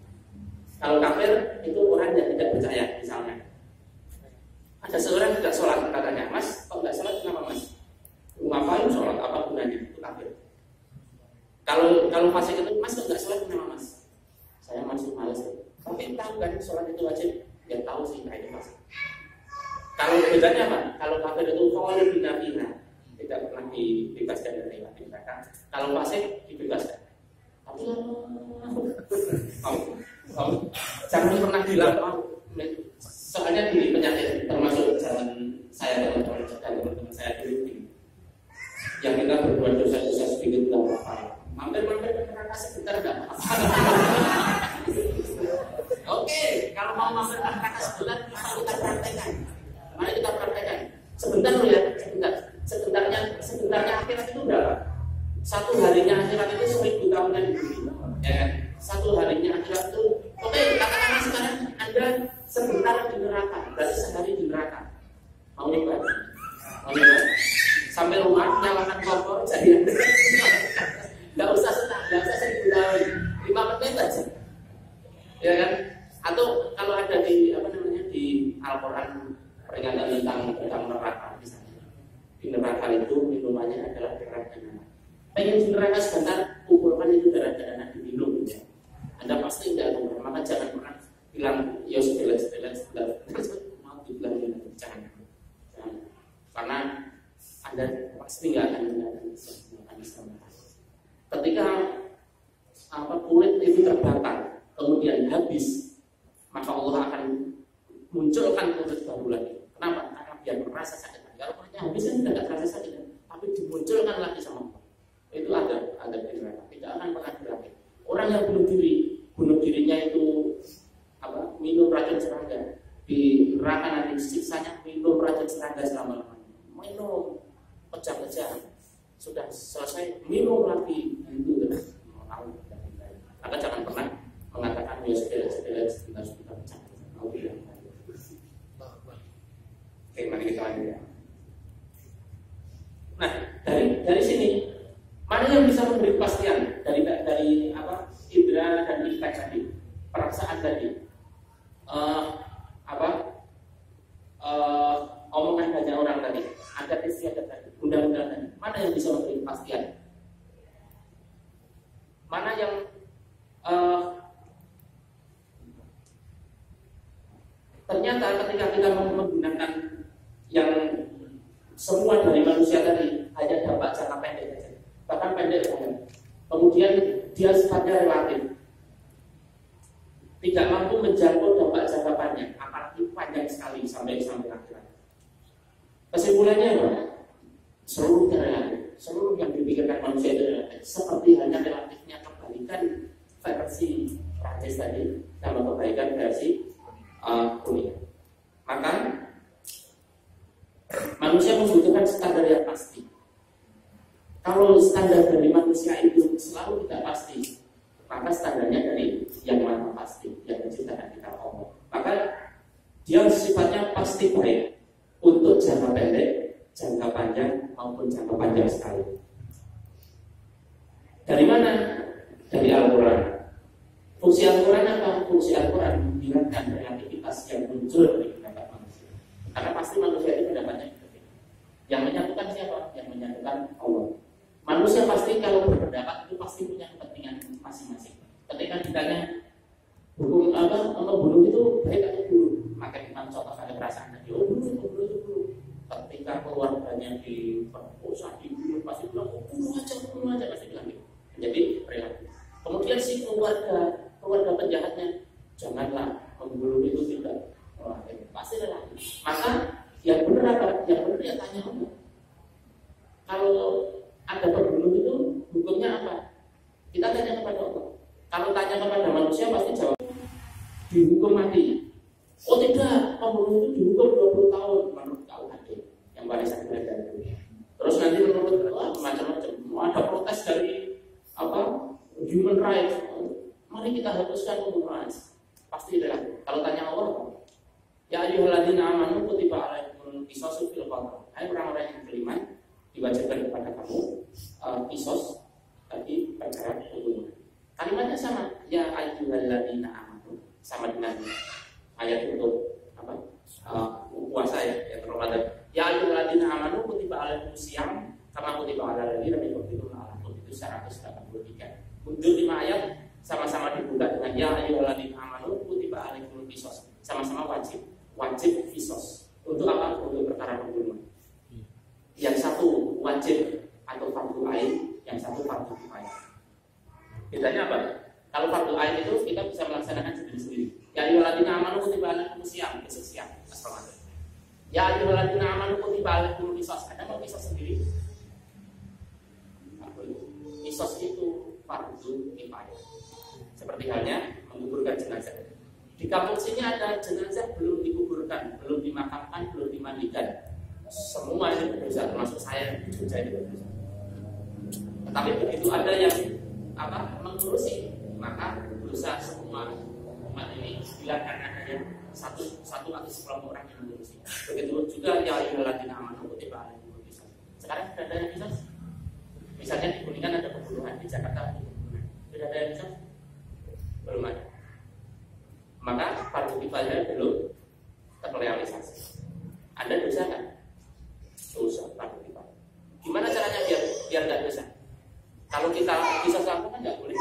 Kalau kafir itu orang yang tidak percaya. Misalnya ada seorang tidak sholat, katanya, Mas, kok nggak sholat kenapa Mas? Ngapain sholat? Apa gunanya? Itu kafir. Kalau fasik itu, Mas kok nggak sholat kenapa Mas? Saya masih malas. Tapi tahu kan sholat itu wajib? Ya tahu sih, nah itu fasik. Kalau bedanya apa? Kalau kafir itu khalid binafina, tidak pernah dibebaskan dari neraka. Kalau fasik dibebaskan. Tapi jangan pernah bilang soalnya di penyakit termasuk jalan saya dan teman-teman saya dulu yang kita berbuat dosa-dosa sedikit tidak apa-apa, mampir-mampir ke neraka sebentar tidak apa-apa. Oke, kalau mau mampir ke neraka sebentar kita praktekkan. Mari kita praktekkan sebentar ya, sebentarnya akhirat itu berapa? Satu harinya akhirat itu 1000 tahunan di bumi, ya kan? Satu harinya akhirat itu, oke, katakanlah sekarang Anda sebentar di neraka, berarti sehari di neraka. Mau nyoba? Sampai rumah nyalakan kompor jadi Anda. Nggak usah 1000 tahun, 5 menit aja, ya kan? Atau kalau ada di di Al-Quran peringatan tentang neraka misalnya, di neraka itu minumannya adalah darah dan anak. Pengen di neraka sebentar, kumpulkan itu darah dan anak diminum, ya. Anda pasti tidak akan pernah, maka jangan pernah bilang ya sebelah mau dibilang jangan, karena Anda pasti nggak akan bisa. Ketika kulit itu terbakar kemudian habis, maka Allah akan munculkan kulit baru lagi. Kenapa? Karena biar merasa sakit. Kalau kulitnya habis kan tidak terasa sakit, tapi dimunculkan lagi sama Allah. Itu ada di neraka, tidak akan pernah berakhir. Orang yang bunuh dirinya itu minum racun serangga, di neraka nanti siksanya minum racun serangga selama-lamanya. Minum pecah-pecah, sudah selesai minum lagi, itu terus mau. Maka jangan pernah mengatakan ya sebelah sebentar pecah. Mau bilang. Oke, mari kita lanjut ya. Nah, dari sini mana yang bisa memberi kepastian dari indera dan efek tadi, perasaan tadi, omongan banyak orang tadi, adat istiadat tadi, undang-undang tadi, mana yang bisa memberi kepastian? Mana yang ternyata ketika kita menggunakan yang semua dari manusia tadi hanya dampak jangka pendek saja, bahkan pendek banget. Kemudian dia sifatnya relatif, tidak mampu menjangkau dampak jangka panjang, apalagi panjang sekali sampai akhirat. Kesimpulannya apa? Seluruhnya relatif, seluruh yang dipikirkan manusia itu relatif. Seperti hanya relatifnya kebalikan versi Prancis tadi sama kebaikan versi dunia. Maka standar yang pasti. Kalau standar dari manusia itu selalu tidak pasti, maka standarnya dari yang maha pasti, yang menciptakan kita Allah. Maka dia sifatnya pasti baik untuk jangka pendek, jangka panjang maupun jangka panjang sekali. Dari mana? Dari Al-Quran. Fungsi Al-Quran apa? Fungsi Al-Quran menghilangkan relativitas yang muncul dari pendapat manusia. Karena pasti manusia itu pendapatnya berbeda. Yang menyatukan siapa? Yang menyatukan Allah. Manusia pasti kalau berpendapat itu pasti punya kepentingan masing-masing. Ketika ditanya hukum apa membunuh itu baik atau buruk, maka kita contoh ada perasaan tadi, oh buruk. Ketika keluarganya diperkosa, dibunuh, pasti bilang bunuh aja pasti bilang gitu. Jadi relatif. Kemudian si keluarga penjahatnya, janganlah membunuh itu tidak, pasti relatif. Maka yang benar apa? Yang benar ya tanya Allah. Kalau ada pembunuh itu hukumnya apa? Kita tanya kepada Allah. Kalau tanya kepada manusia pasti jawab dihukum mati. Oh tidak, pembunuh itu dihukum 20 tahun menurut KUHP yang paling saya belajar. Terus nanti menurut macam-macam. Ada protes dari human rights. Mari kita hapuskan human rights. Pasti relatif. Kalau tanya Allah, ya ayyuhalladzina amanu kutiba alaikumul qisasu fil qatl. Hai orang-orang yang beriman, diwajibkan kepada kamu qisos bagi perkara pembunuhan. Kalimatnya sama, ya ayyuhalladzina amanu, sama dengan ayat untuk puasa ya Ramadan. Ya ayyuhalladzina amanu kutiba alaikumus syiyam kama kutiba alal ladzina min qablikum la'allakum itu 183. Mundur 5 ayat sama-sama dibuka dengan ya ayyuhalladzina amanu kutiba alaikumul qisos. Sama-sama wajib qisos. Untuk apa? Untuk perkara pembunuhan. Yang satu wajib atau fardu ain, yang satu fardu kifayah. Bedanya apa? Kalau fardu ain itu kita bisa melaksanakan sendiri-sendiri. Ya ayyuhalladzina amanu kutiba alaikumus syiyam, besok siang pas Ramadan. Ya ayyuhalladzina amanu kutiba alaikumul qisos. Ada mau qisos sendiri? Qisos itu fardu kifayah. Seperti halnya menguburkan jenazah. Di kampung sini ada jenazah belum dikuburkan, belum dimakamkan, belum dimandikan. Semua ini berdosa, termasuk saya di Jogja ini berdosa. Tetapi begitu ada yang mengurusi, maka dosa semua umat ini dibiarkan adanya satu atau sekelompok orang yang mengurusi. Begitu juga ya ayyuhalladzina amanu kutiba alaikumul qisos. Sekarang sudah ada yang qisos. Misalnya di Kuningan ada pembunuhan, di Jakarta ada pembunuhan. Sudah ada yang qisos? Belum ada. Maka fardu kifayah belum terrealisasi. Anda dosa kan? Dosa fardu kifayah. Gimana caranya biar nggak dosa? Kalau kita qisos langsung kan nggak boleh.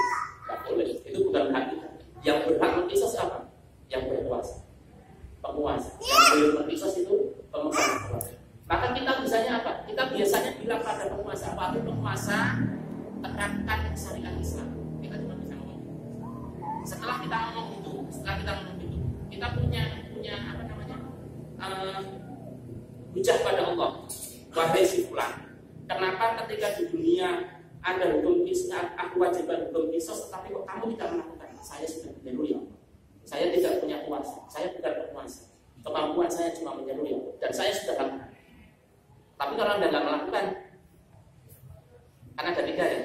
Itu bukan hak kita. Yang berhak mengqisos apa? Yang berkuasa, penguasa. Yang boleh mengqisos itu pemegang kekuasaan. Maka kita biasanya apa? Kita biasanya bilang pada penguasa, waktu penguasa terapkan syariat Islam. Kita cuma bisa ngomong. Setelah kita ngomong itu, kita punya hujah pada Allah. Wahai si fulan, kenapa ketika di dunia ada hukum qisos, aku wajibkan hukum qisos, tetapi kok kamu tidak melakukan? Saya sudah menyeru ya. Saya tidak punya kuasa, saya bukan penguasa. Kemampuan saya cuma menyeru ya, dan saya sudah lakukan. Tapi kalau Anda nggak melakukan, kan ada tiga ya.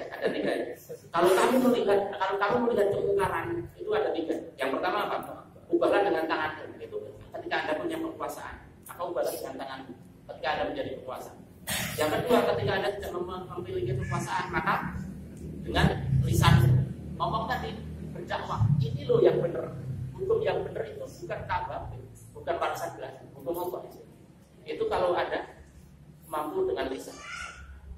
Kalau kamu melihat kemungkaran, itu ada 3. Yang pertama apa? Ubahlah dengan tanganmu. Itu ketika Anda punya kekuasaan, maka ubahlah dengan tanganmu. Ketika Anda menjadi penguasa. Yang kedua, ketika Anda tidak memiliki kekuasaan, maka dengan lisan ngomong tadi, berdakwah. Ini loh yang benar. Hukum yang benar itu bukan kabar, bukan barisan belasan, hukum Allah. Itu kalau ada mampu dengan lisan.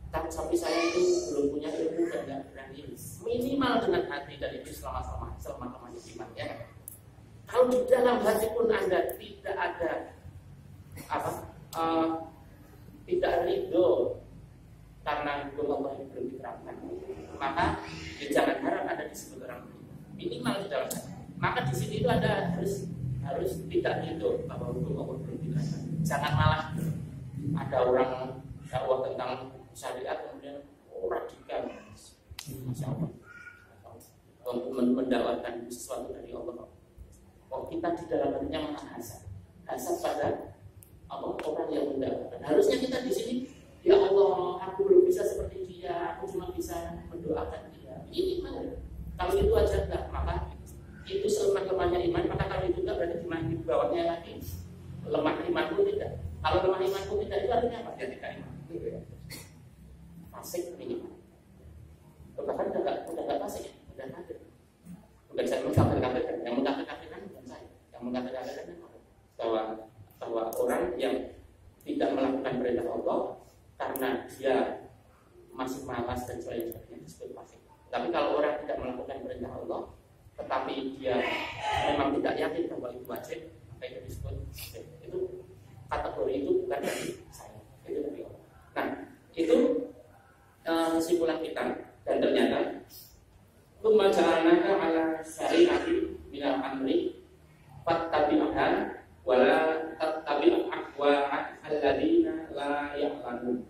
Tapi saya itu belum punya ilmu dan tidak berani. Minimal dengan hati dan itu selama iman ya. Kalau di dalam hati pun Anda tidak ada tidak ridho karena hukum Allah yang belum diterapkan, maka jangan harap Anda disebut orang minimal di dalam hati. Maka di sini itu Anda harus tidak ridho bahwa hukum Allah belum diterapkan. Jangan malah ada orang dakwah tentang syariat kemudian radikal, masya Allah, untuk mendakwakan sesuatu dari Allah. Kita di dalam hatinya menghasad pada orang yang mendakwakan. Harusnya kita di sini Ya Allah, aku belum bisa seperti dia, aku cuma bisa mendoakan dia. Ini gimana? Kalau itu aja enggak, maka itu selemah-lemahnya iman, maka kalau itu enggak berarti di bawahnya lagi lemah imanku tidak. Kalau lemah imanku tidak itu artinya apa? Dia tidak iman. Fasik minimal. Bahkan udah enggak fasik, udah kafir. Bukan saya mengkafir-kafirkan, yang mengkafir-kafirkan bukan saya. Yang mengkafir-kafirkan bahwa orang yang tidak melakukan perintah Allah karena dia masih malas dan sebagainya disebut fasik. Tapi kalau orang tidak melakukan perintah Allah tetapi dia memang tidak yakin bahwa itu wajib, maka itu disebut fasik. Itu kategori itu bukan dari saya, itu dari Allah. Nah, itu kesimpulan kita. Dan ternyata Tumaja'anaka ala syari'ati minal amri fattabi'aha wala tattabi' ahwa'al ladzina la ya'lamun.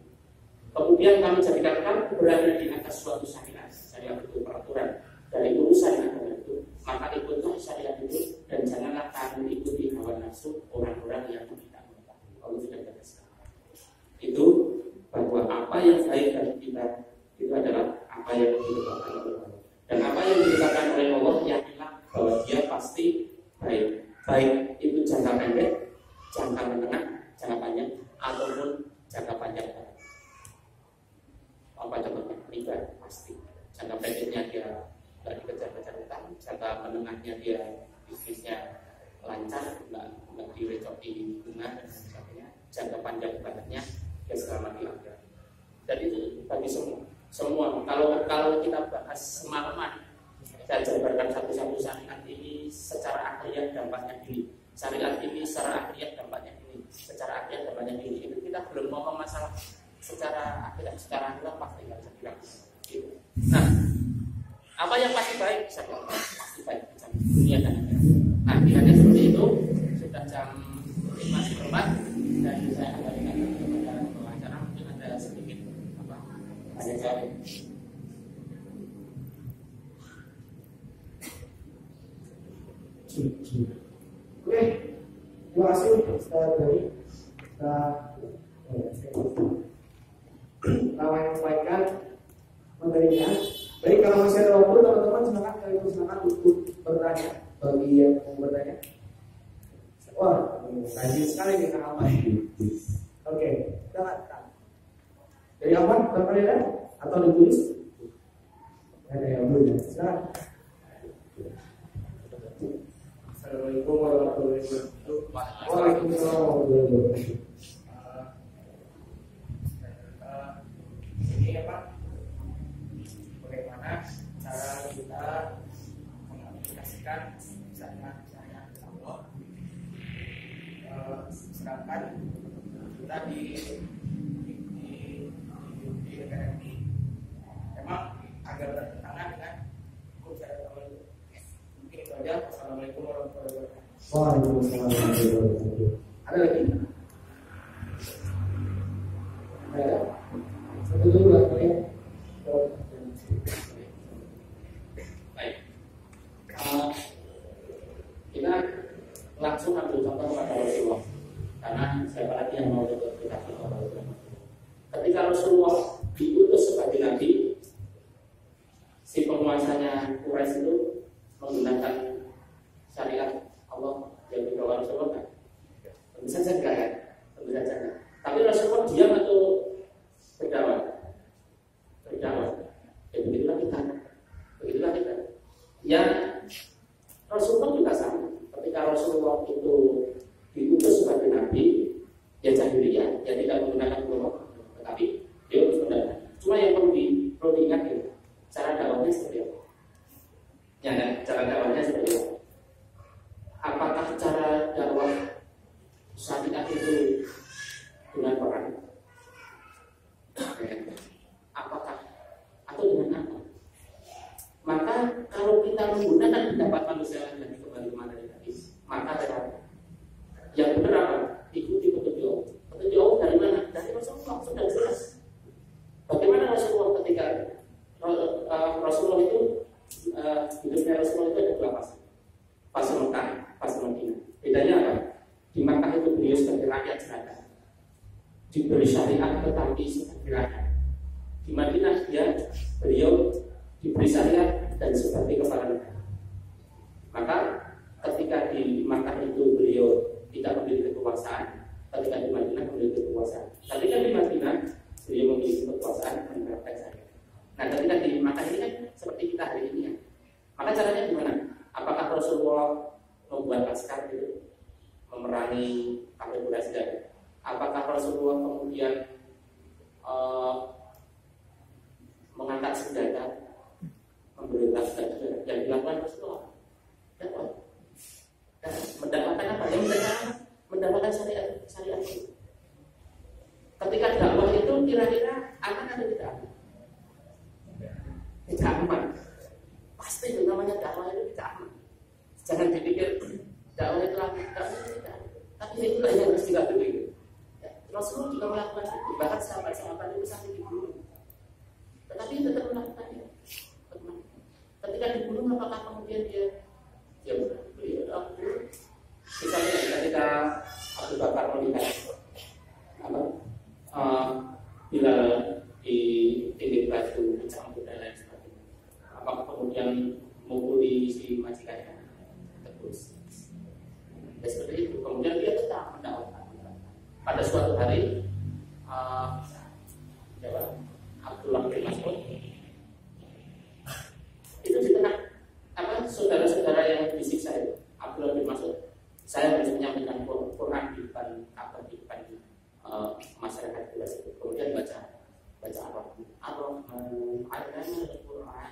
Kemudian kami jadikan kamu berada di atas suatu syariat. Syariat itu peraturan dari urusan agama itu. Maka ikutlah syariat itu dan janganlah kamu ikuti hawa nafsu orang-orang yang tidak mengetahui. Allah sudah tegaskan. Itu bahwa apa yang baik bagi kita itu adalah apa yang ditetapkan oleh Allah. Dan apa yang ditetapkan oleh Allah yakinlah bahwa dia pasti baik. Baik itu jangka pendek, jangka menengah, jangka panjang, ataupun jangka panjang. Apa contohnya? Riba pasti. Jangka pendeknya dia nggak dikejar-kejar utang, jangka menengahnya dia bisnisnya lancar, nggak direcoki bunga dan sebagainya. Jangka panjang ibadahnya dia selamat di akhirat. Dan itu bagi semua. Kalau kita bahas semalaman, saya jabarkan satu-satu syariat ini secara akhirnya dampaknya ini, syariat ini secara akhirnya dampaknya ini, secara akhirnya dampaknya ini. Itu kita belum ngomong masalah secara akhirnya pasti nggak bisa bilang. Gitu. Nah, apa yang pasti baik? Pasti baik jam dunia dan akhirat. Nah, kiranya seperti itu. Sudah jam 5:04 dan saya akan berikan kepada pengacara mungkin ada sedikit ada jawab. Oke, terima kasih Ustaz Dari. Kita menyampaikan materinya. Baik, kalau masih ada waktu teman-teman silakan untuk bertanya bagi yang mau bertanya. Wah, rajin sekali nih Kang Ahmad. Oke, silakan. Dari Ahmad bertanya atau ditulis? Ada yang belum? Silakan. Assalamualaikum warahmatullahi wabarakatuh. Waalaikumsalam warahmatullahi wabarakatuh. Ini apa? Bagaimana cara kita mengaplikasikan syariat Allah? Sedangkan kita di negara ini memang agak bertentangan dengan hukum syariat Allah. Mungkin itu aja. Assalamualaikum warahmatullahi wabarakatuh. Waalaikumsalam warahmatullahi wabarakatuh. Ada lagi? Ada? Satu dulu lah kalian. Baik. Kita langsung ambil contoh pada Rasulullah. Karena siapa lagi yang mau kita contoh Rasulullah? Ketika Rasulullah diutus sebagai nabi, si penguasanya Quraisy itu menggunakan syariat Allah yang dibawa Rasulullah kan? Tentu saja enggak kan? Tentu saja enggak. Tapi Rasulullah diam atau berdakwah? Berdakwah. Ya begitulah kita. Begitulah kita. Ya Rasulullah juga sama. Ketika Rasulullah itu diutus sebagai nabi, ya jahiliyah, ya tidak menggunakan ulama, tetapi dia harus menggunakan. Cuma yang perlu diingat ya, cara dakwahnya seperti apa? Ya, kan? Cara dakwahnya seperti apa? Apakah cara dakwah syariat itu dengan perang? Apakah atau dengan apa? Maka kalau kita menggunakan pendapat manusia yang kembali kemana tadi, maka yang benar apa? Ikuti petunjuk. Petunjuk dari mana? Dari Rasulullah sudah jelas. Bagaimana Rasulullah ketika Rasulullah itu hidupnya Rasulullah itu ada dua fase. Fase Mekah, fase Madinah. Bedanya apa? Di Mekah itu beliau sebagai rakyat jelata. diberi syariat tetapi sudah dirakyat. Di Madinah beliau diberi syariat dan sebagai kepala negara. Maka ketika di Makkah itu beliau tidak memiliki kekuasaan, ketika di Madinah memiliki kekuasaan. Ketika di Madinah beliau memiliki kekuasaan menerapkan syariat. Nah, ketika di Makkah ini kan seperti kita hari ini ya. Maka caranya gimana? Apakah Rasulullah membuat askar gitu, memerangi kafir Quraisy? Apakah Rasulullah kemudian mengangkat senjata, memerintah senjata? Yang dilakukan Rasulullah dakwah. Mendapatkan apa? Yang mendapatkan syariat itu. Ketika dakwah itu kira-kira aman atau tidak aman? Tidak aman. Pasti itu namanya dakwah itu tidak aman. Jangan dipikir dakwah itu aman, dakwah itu tidak aman. Tapi itulah yang harus dilakukan. Ya, Rasulullah juga melakukan itu. Bahkan sahabat-sahabat itu sampai dibunuh. Tetapi tetap melakukannya. Ketika dibunuh, apakah kemudian dia misalnya ketika Abu Bakar melihat bila di titik batu dicampur dan lain sebagainya, apakah kemudian memukuli si majikannya terus? Ya seperti itu. Kemudian dia tetap mendakwakan. Pada suatu hari Abdullah bin Mas'ud itu di tengah saudara-saudara yang disiksa itu, Abdullah bin Mas'ud, saya harus menyampaikan Quran di depan masyarakat itu. Kemudian baca Ar-Rahman Al-Quran.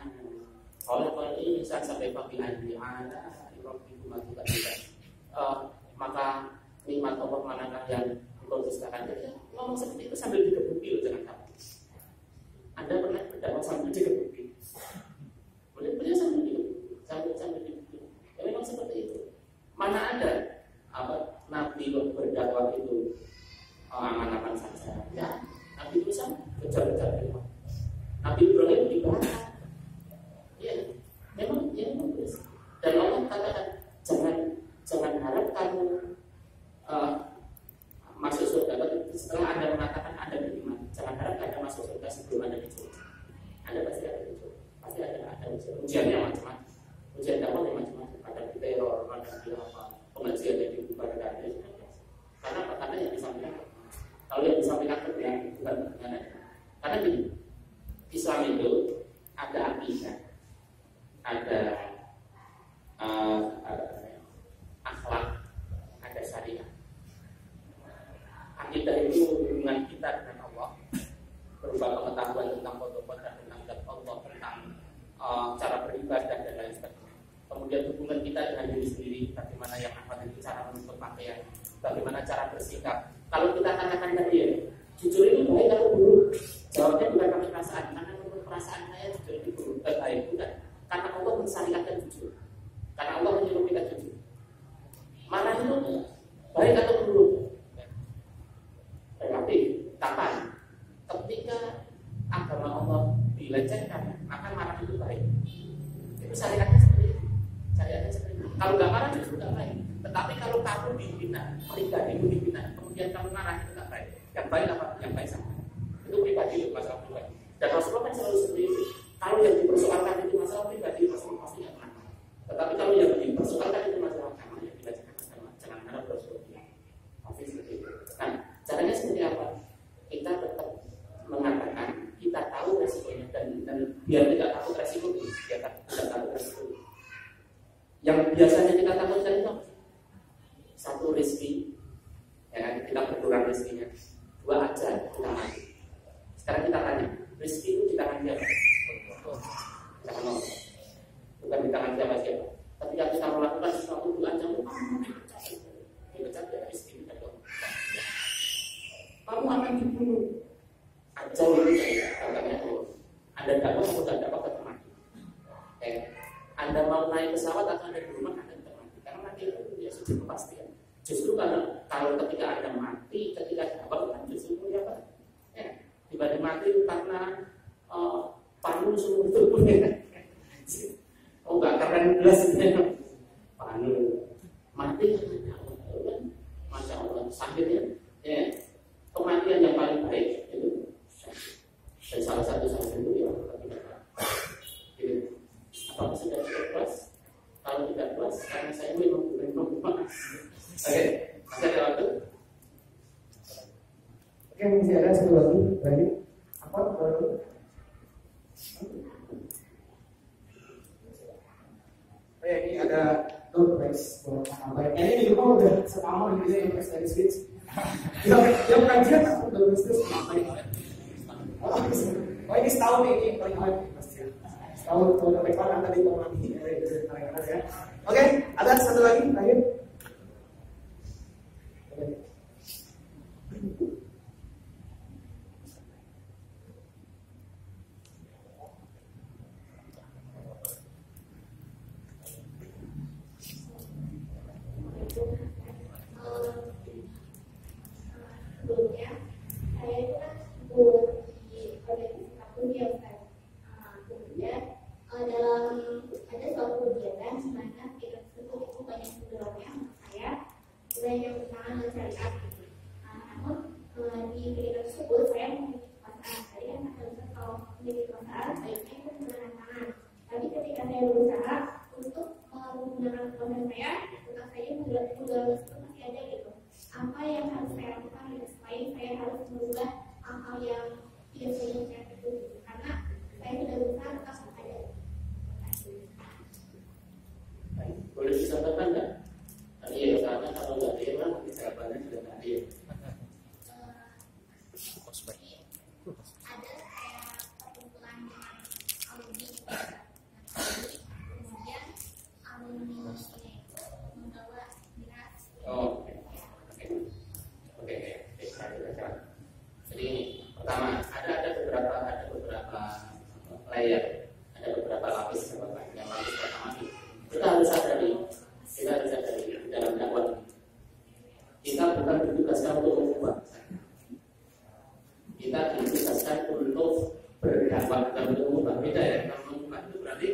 Kalau ini bisa sampai pagi hari ada maka nikmat Allah manakah yang engkau dustakan? Ngomong seperti itu sambil digebuki, jangan takut. Anda pernah berdakwah sambil digebuki? Boleh sambil digebuki. Ya memang seperti itu. Mana ada Nabi berdakwah itu aman-aman saja. Ya, Nabi itu sama kejar-kejar. Nabi Ibrahim dibakar. Ya, memang beres. Dan Allah katakan jangan harap kamu masuk surga setelah Anda mengatakan Anda beriman. Jangan harap Anda masuk surga sebelum Anda dicoba. Anda pasti ada dicoba. Pasti ada ujiannya macam-macam. Ujian dakwah yang macam-macam. Ada teror, ada pengajian yang dibubarkan. Karena yang disampaikan. Kalau yang disampaikan bukan benar. Karena gini, Islam itu ada akidah, ada akhlak, ada syariat. Akidah itu hubungan kita dengan Allah, berupa pengetahuan tentang qada tentang zat Allah, tentang cara beribadah dan lain sebagainya. Kemudian hubungan kita dengan diri sendiri, bagaimana yang itu cara menutup pakaian, bagaimana cara bersikap. Kalau kita katakan tadi ya, jujur itu baik atau buruk? Jawabnya bukan pakai perasaan, karena menurut perasaan saya jujur itu buruk, baik bukan. Karena Allah mensyariatkan jujur, karena Allah menyuruh kita jujur. Mana itu baik atau buruk? Relatif. Kapan? Ketika agama Allah dilecehkan, maka marah itu baik. Itu syariatnya seperti itu. Kalau nggak marah justru nggak baik. Tetapi kalau kamu dihina, pribadimu dihina, kemudian kamu marah itu nggak baik. Yang baik apa? Yang baik sama. Itu pribadi, masalah pribadi. Dan Rasulullah kan selalu seperti itu. Kalau yang dipersoalkan itu masalah pribadi, Rasulullah pasti nggak pernah. Tetapi kalau yang dipersoalkan itu masalah agama, ya jangan harap Rasulullah. Pasti seperti itu. Nah, caranya seperti apa? Kita tetap mengatakan kita tahu resikonya dan biar tidak takut resiko itu, biar tidak takut resiko. Yang biasanya kita takutkan itu satu rezeki, ya kan? Kita berkurang rezekinya. Dua aja kita mati. Sekarang kita tanya, rezeki itu di tangan siapa? Di tangan Allah. Bukan di tangan siapa-siapa. Ketika kita melakukan sesuatu dua aja, dipecat ya rezeki kita. Kamu akan dibunuh. Ajal itu katanya Allah. Anda dapat atau tidak dapat tetap mati. Anda mau naik pesawat atau Anda di rumah Anda tetap mati. Karena mati itu ya sudah kepastian. Justru kalau ketika Anda mati, ketika dapat kan justru apa? Dibanding mati karena panu seluruh tubuhnya. Oh nggak keren jelas panu mati karena Allah, masya Allah sakitnya. Kematian yang bebas karena saya memang bukan pengubah. Oke, masih ada waktu? Oke, masih ada satu lagi. Berani? Apa? Oh ya, ini ada door prize buat apa? Ini di rumah udah sama ini yang prize dari Switch. Yang kajian aku udah bisnis apa? Oh ini setahun ini paling awal pasti. Setahun tahun rekor anda di tahun lagi ya. Oke, ada satu lagi terakhir. Sebelumnya saya itu kan ikut di organisasi kampus ya Ustaz. Kemudian dalam ada suatu kegiatan di mana kita tersebut itu banyak mendorongnya saya mulai yang berkenaan dengan syariat. Namun di kegiatan tersebut saya memiliki kekuasaan. Tadi kan kata Ustaz kalau memiliki kekuasaan baiknya itu menggunakan tangan. Tapi ketika saya berusaha untuk menggunakan kekuasaan saya, tetap saja modal tersebut masih ada gitu. Apa yang harus saya lakukan supaya saya harus merubah hal-hal yang tidak saya itu karena saya sudah berusaha tetap ada. Boleh disampaikan nggak? Iya, karena kalau nggak ada memang jawabannya sudah nggak ada. Ada kayak perkumpulan dengan alumni kemudian alumni itu membawa dinas. Oh, oke. Jadi pertama ada beberapa layer, ada beberapa lapis jabatan. Yang lapis pertama kita harus sadari dalam dakwah kita bukan ditugaskan untuk mengubah, kita ditugaskan untuk berdakwah dan untuk mengubah. Beda ya, kalau mengubah itu berarti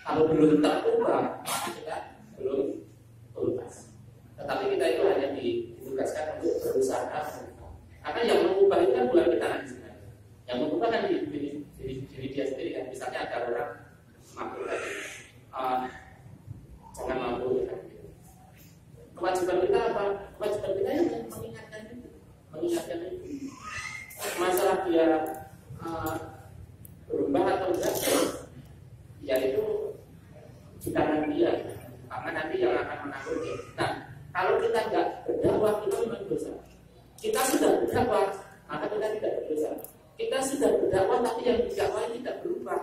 kalau belum terubah maka kita belum tuntas. Tetapi kita itu hanya ditugaskan untuk berusaha mengubah. Karena yang mengubah itu kan bukan kita nanti sebenarnya. Yang mengubah kan diri dia sendiri kan. Misalnya ada orang mampu tadi, jangan mampu kan. Kewajiban kita apa? Kewajiban kita yang mengingatkan itu. Masalah dia berubah atau enggak, ya itu di tangan dia. Karena nanti yang akan menanggung dia. Nah, kalau kita nggak berdakwah itu memang dosa. Kita sudah berdakwah, maka kita tidak berdosa. Kita sudah berdakwah tapi yang didakwah tidak berubah,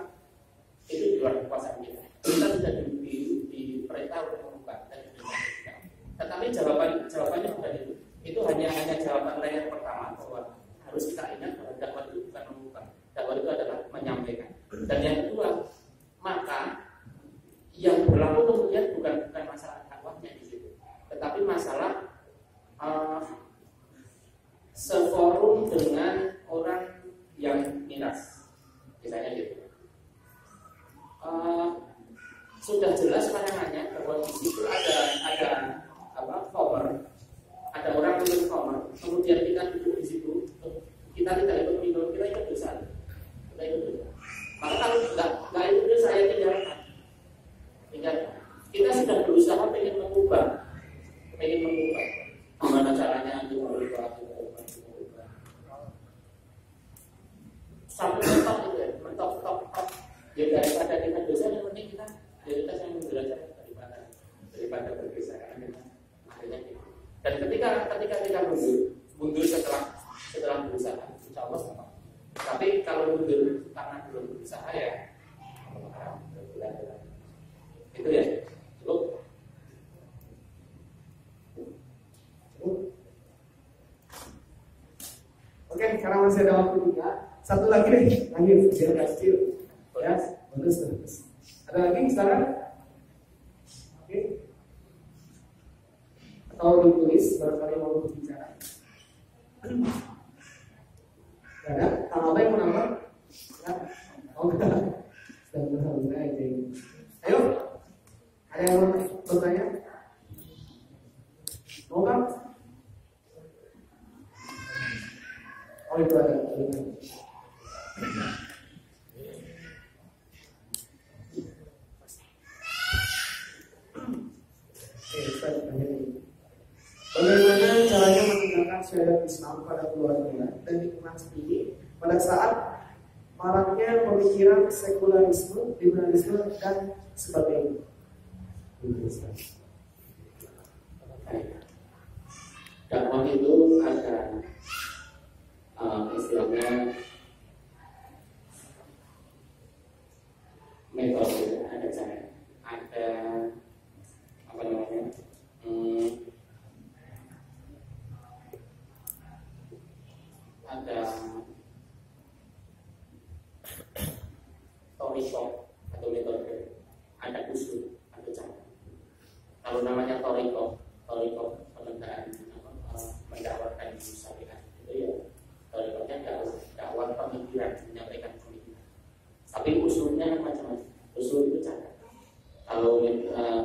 itu di luar kekuasaan kita. Kita sudah diperintah untuk mengubah dan tidak. Tetapi jawabannya bukan itu. Itu hanya jawaban layer pertama bahwa harus kita ingat bahwa dakwah itu bukan mengubah. Dakwah itu adalah menyampaikan. Dan yang kedua, maka yang berlaku kemudian bukan masalah dakwahnya di situ, tetapi masalah seforum dengan orang yang miras, misalnya gitu. Sudah jelas layangannya bahwa di situ ada cover, ada orang minum cover, kemudian kita duduk di situ, kita tidak ikut minum, kita ikut dosa. Maka kalau nggak ikut dosa, saya tinggalkan. Kita sudah berusaha pengen mengubah. Gimana caranya untuk mengubah? Sampai mentok. Ya daripada kita dosa, yang penting kita prioritas yang belajar daripada berdosa. Akhirnya gitu. Dan ketika kita mundur setelah berusaha, insya Allah sama. Tapi kalau mundur karena belum berusaha ya, itu ya. Cukup. Oke, sekarang masih ada waktu juga. Satu lagi deh, lanjut biar kecil. Ya, bagus. Ada lagi sekarang? Oke. Atau ditulis barangkali mau berbicara. Ada? Kalau apa yang mau nambah? Ya. Oh enggak. Alhamdulillah aja ini. Ayo. Ada yang mau bertanya? Mau kan? Oh itu ada. syariat Islam pada keluarga dan lingkungan sendiri pada saat maraknya pemikiran sekularisme, liberalisme dan sebagainya. Dakwah itu ada istilahnya metode, ada cara, ada apa namanya, ada toriko atau metode, ada usul, ada cara. Kalau namanya toriko pengendalian mendakwakan syariat itu ya torikonya dakwah pemikiran, menyampaikan pemikiran. Tapi usulnya macam-macam. Usul itu cara. Kalau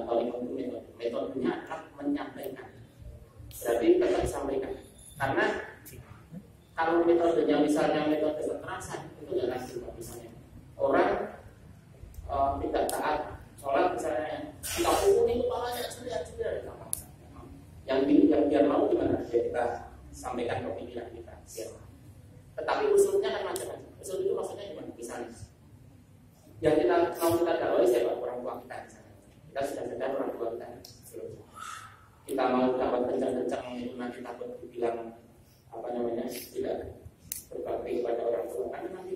toriko itu metodenya adalah menyampaikan. Berarti tetap sampaikan. Karena kalau metodenya misalnya metode kekerasan itu nggak langsung, misalnya orang tidak taat sholat misalnya, kita pukul kepalanya sudah yang biar mau gimana? Ya kita sampaikan pemikiran kita biar. Tetapi usulnya kan macam-macam. Usul itu maksudnya gimana? Misalnya yang kita dakwai siapa? Orang tua kita misalnya. Kita sudah sadar orang tua kita mau dapat kencang-kencang itu nanti takut dibilang apa namanya tidak berbakti kepada orang tua, kan nanti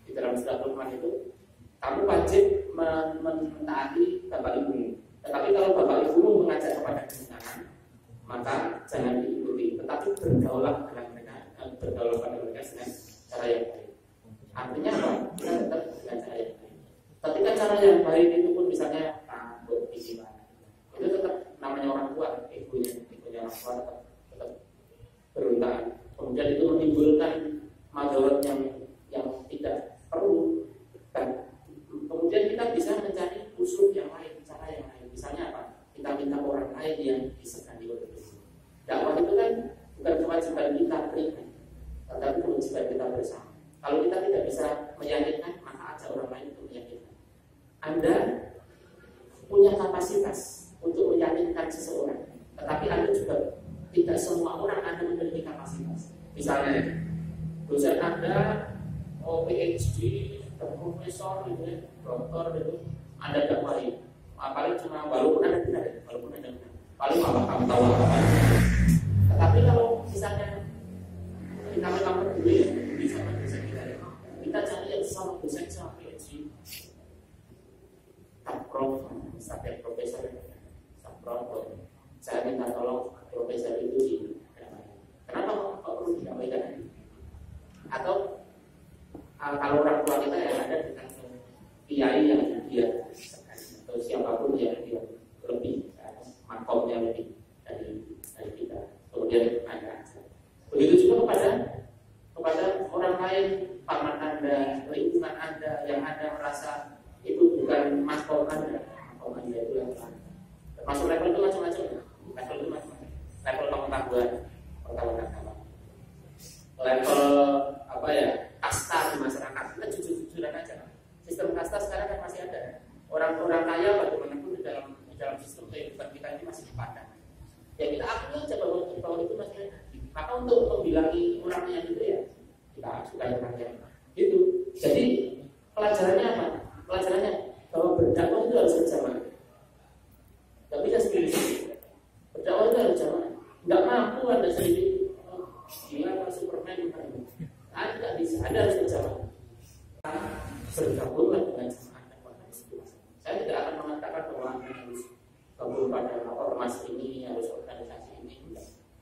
di dalam surat Luqman itu kamu wajib mentaati bapak ibu. Tetapi kalau bapak ibu mengajak kepada kesenangan, maka jangan diikuti. Tetapi bergaulah dengan mereka, bergaul pada mereka dengan cara yang baik. Artinya apa? Kita tetap dengan cara yang baik. Ketika cara yang baik itu pun misalnya takut gimana, itu tetap namanya orang tua, ibunya orang tua tetap berusaha. Kemudian itu menimbulkan madarat yang tidak perlu. Dan kemudian kita bisa mencari usul yang lain, cara yang lain. Misalnya apa? Kita minta orang lain yang disegani oleh itu. Dakwah itu kan bukan kewajiban kita pribadi, tetapi kewajiban kita bersama. Kalau kita tidak bisa meyakinkan, maka ajak orang lain untuk meyakinkan. Anda punya kapasitas untuk meyakinkan seseorang, tetapi Anda juga tidak semua orang Anda memiliki kapasitas. Misalnya dosen Anda PhD, profesor, doktor itu Anda dakwai, paling cuma walaupun Anda tidak, paling malah kamu tahu apa. Tetapi kalau misalnya kita memang peduli ya, bisa dosen kita cari yang sama dosen sama PhD, prof, sampai profesor, prof, saya minta tolong profesor itu di kenapa perlu disampaikan? Atau kalau orang tua kita yang ada dengan kiai yang dia atau siapapun yang dia lebih makomnya lebih dari kita, kemudian ada. Begitu juga kepada orang lain, paman Anda, lingkungan Anda yang Anda merasa itu bukan makom Anda itu yang termasuk level itu macam-macam. Level pengetahuan agama, level apa ya, kasta di masyarakat. Kita jujur-jujuran aja. Sistem kasta sekarang kan masih ada. Orang-orang kaya bagaimanapun di dalam sistem kehidupan kita ini masih dipandang. Ya kita akui aja bahwa itu masih ada. Maka untuk membilangi orang yang itu ya kita suka yang itu. Jadi pelajarannya apa? Pelajarannya bahwa berdakwah itu harus berjamaah. Tidak bisa sendiri. Berdakwah itu harus berjamaah. Nggak mampu Anda sendiri, dia Superman bukan. Anda bisa, Anda harus berjamaah. Bergabunglah dengan jamaah dakwah. Saya tidak akan mengatakan bahwa Anda harus gabung pada ormas ini, harus organisasi ini.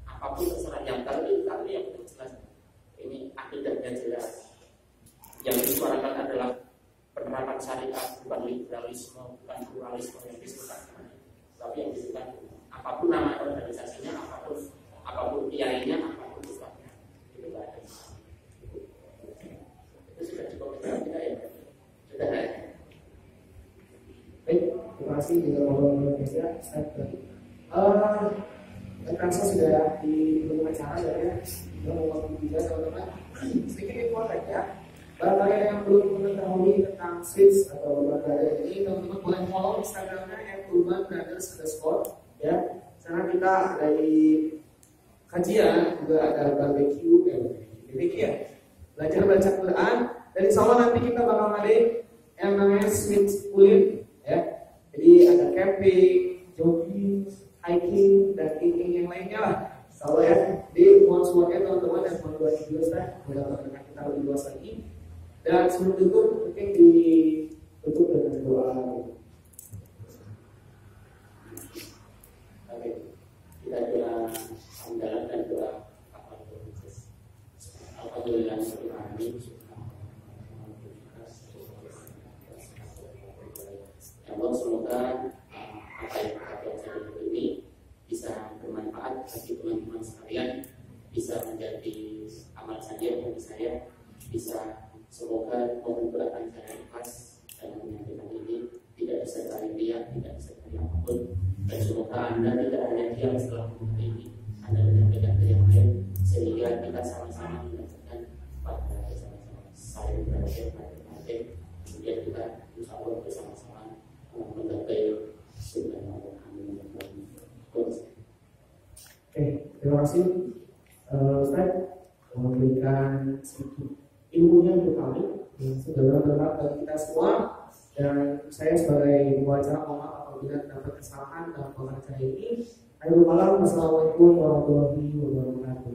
Apapun terserah yang kali yang jelas. Ini akidahnya jelas. Yang disuarakan adalah penerapan syariat, bukan liberalisme, bukan pluralisme yang disebutkan. Tapi yang disebutkan apapun nama organisasinya, apapun kiainya, apapun sebabnya, itu tidak ada. Itu sudah cukup kita ya. Sudah ya. Baik, terima kasih juga ngobrol-ngobrol ya. Terasa sudah di ujung acara ya. Kita mau ngomong juga teman-teman. Sedikit info saja. Bagi kalian yang belum mengetahui tentang Swiss atau Urban Brothers ini, teman-teman boleh follow Instagramnya @urbanbrothers_, ya. Karena kita dari kajian, juga ada barbecue ya. Belajar Quran, dan insya Allah nanti kita bakal ngadain yang namanya Smith Kulit ya. Jadi ada camping, jogging, hiking, dan yang lainnya lah. Insya Allah ya. Di mohon semuanya teman-teman dan mohon doa juga Ustaz, mendapatkan kita lebih luas lagi. Dan sebelum itu mungkin ditutup dengan doa. Oke, kita doa hamdalah dan doa Alhamdulillah Amin. Ya Allah, semoga apa yang kita pelajari hari ini bisa bermanfaat bagi teman-teman sekalian, bisa menjadi amal saja bagi saya, bisa semoga memperberatkan saya ikhlas dalam menyampaikan ini, tidak disertai riya, tidak disertai apapun, dan semoga Anda tidak hanya diam setelah mendengar ini, Anda menyampaikan ke yang lain, sehingga kita sama-sama mendapatkan pada bersama-sama saling belajar, kemudian kita insya Allah bersama-sama menggapai sunnah Allah. Amin. Oke, terima kasih Ustaz memberikan sedikit ilmunya untuk kami yang sudah bermanfaat bagi kita semua, dan saya sebagai pembaca mohon maaf apabila terdapat kesalahan dalam pembahasan ini. Assalamualaikum warahmatullahi wabarakatuh.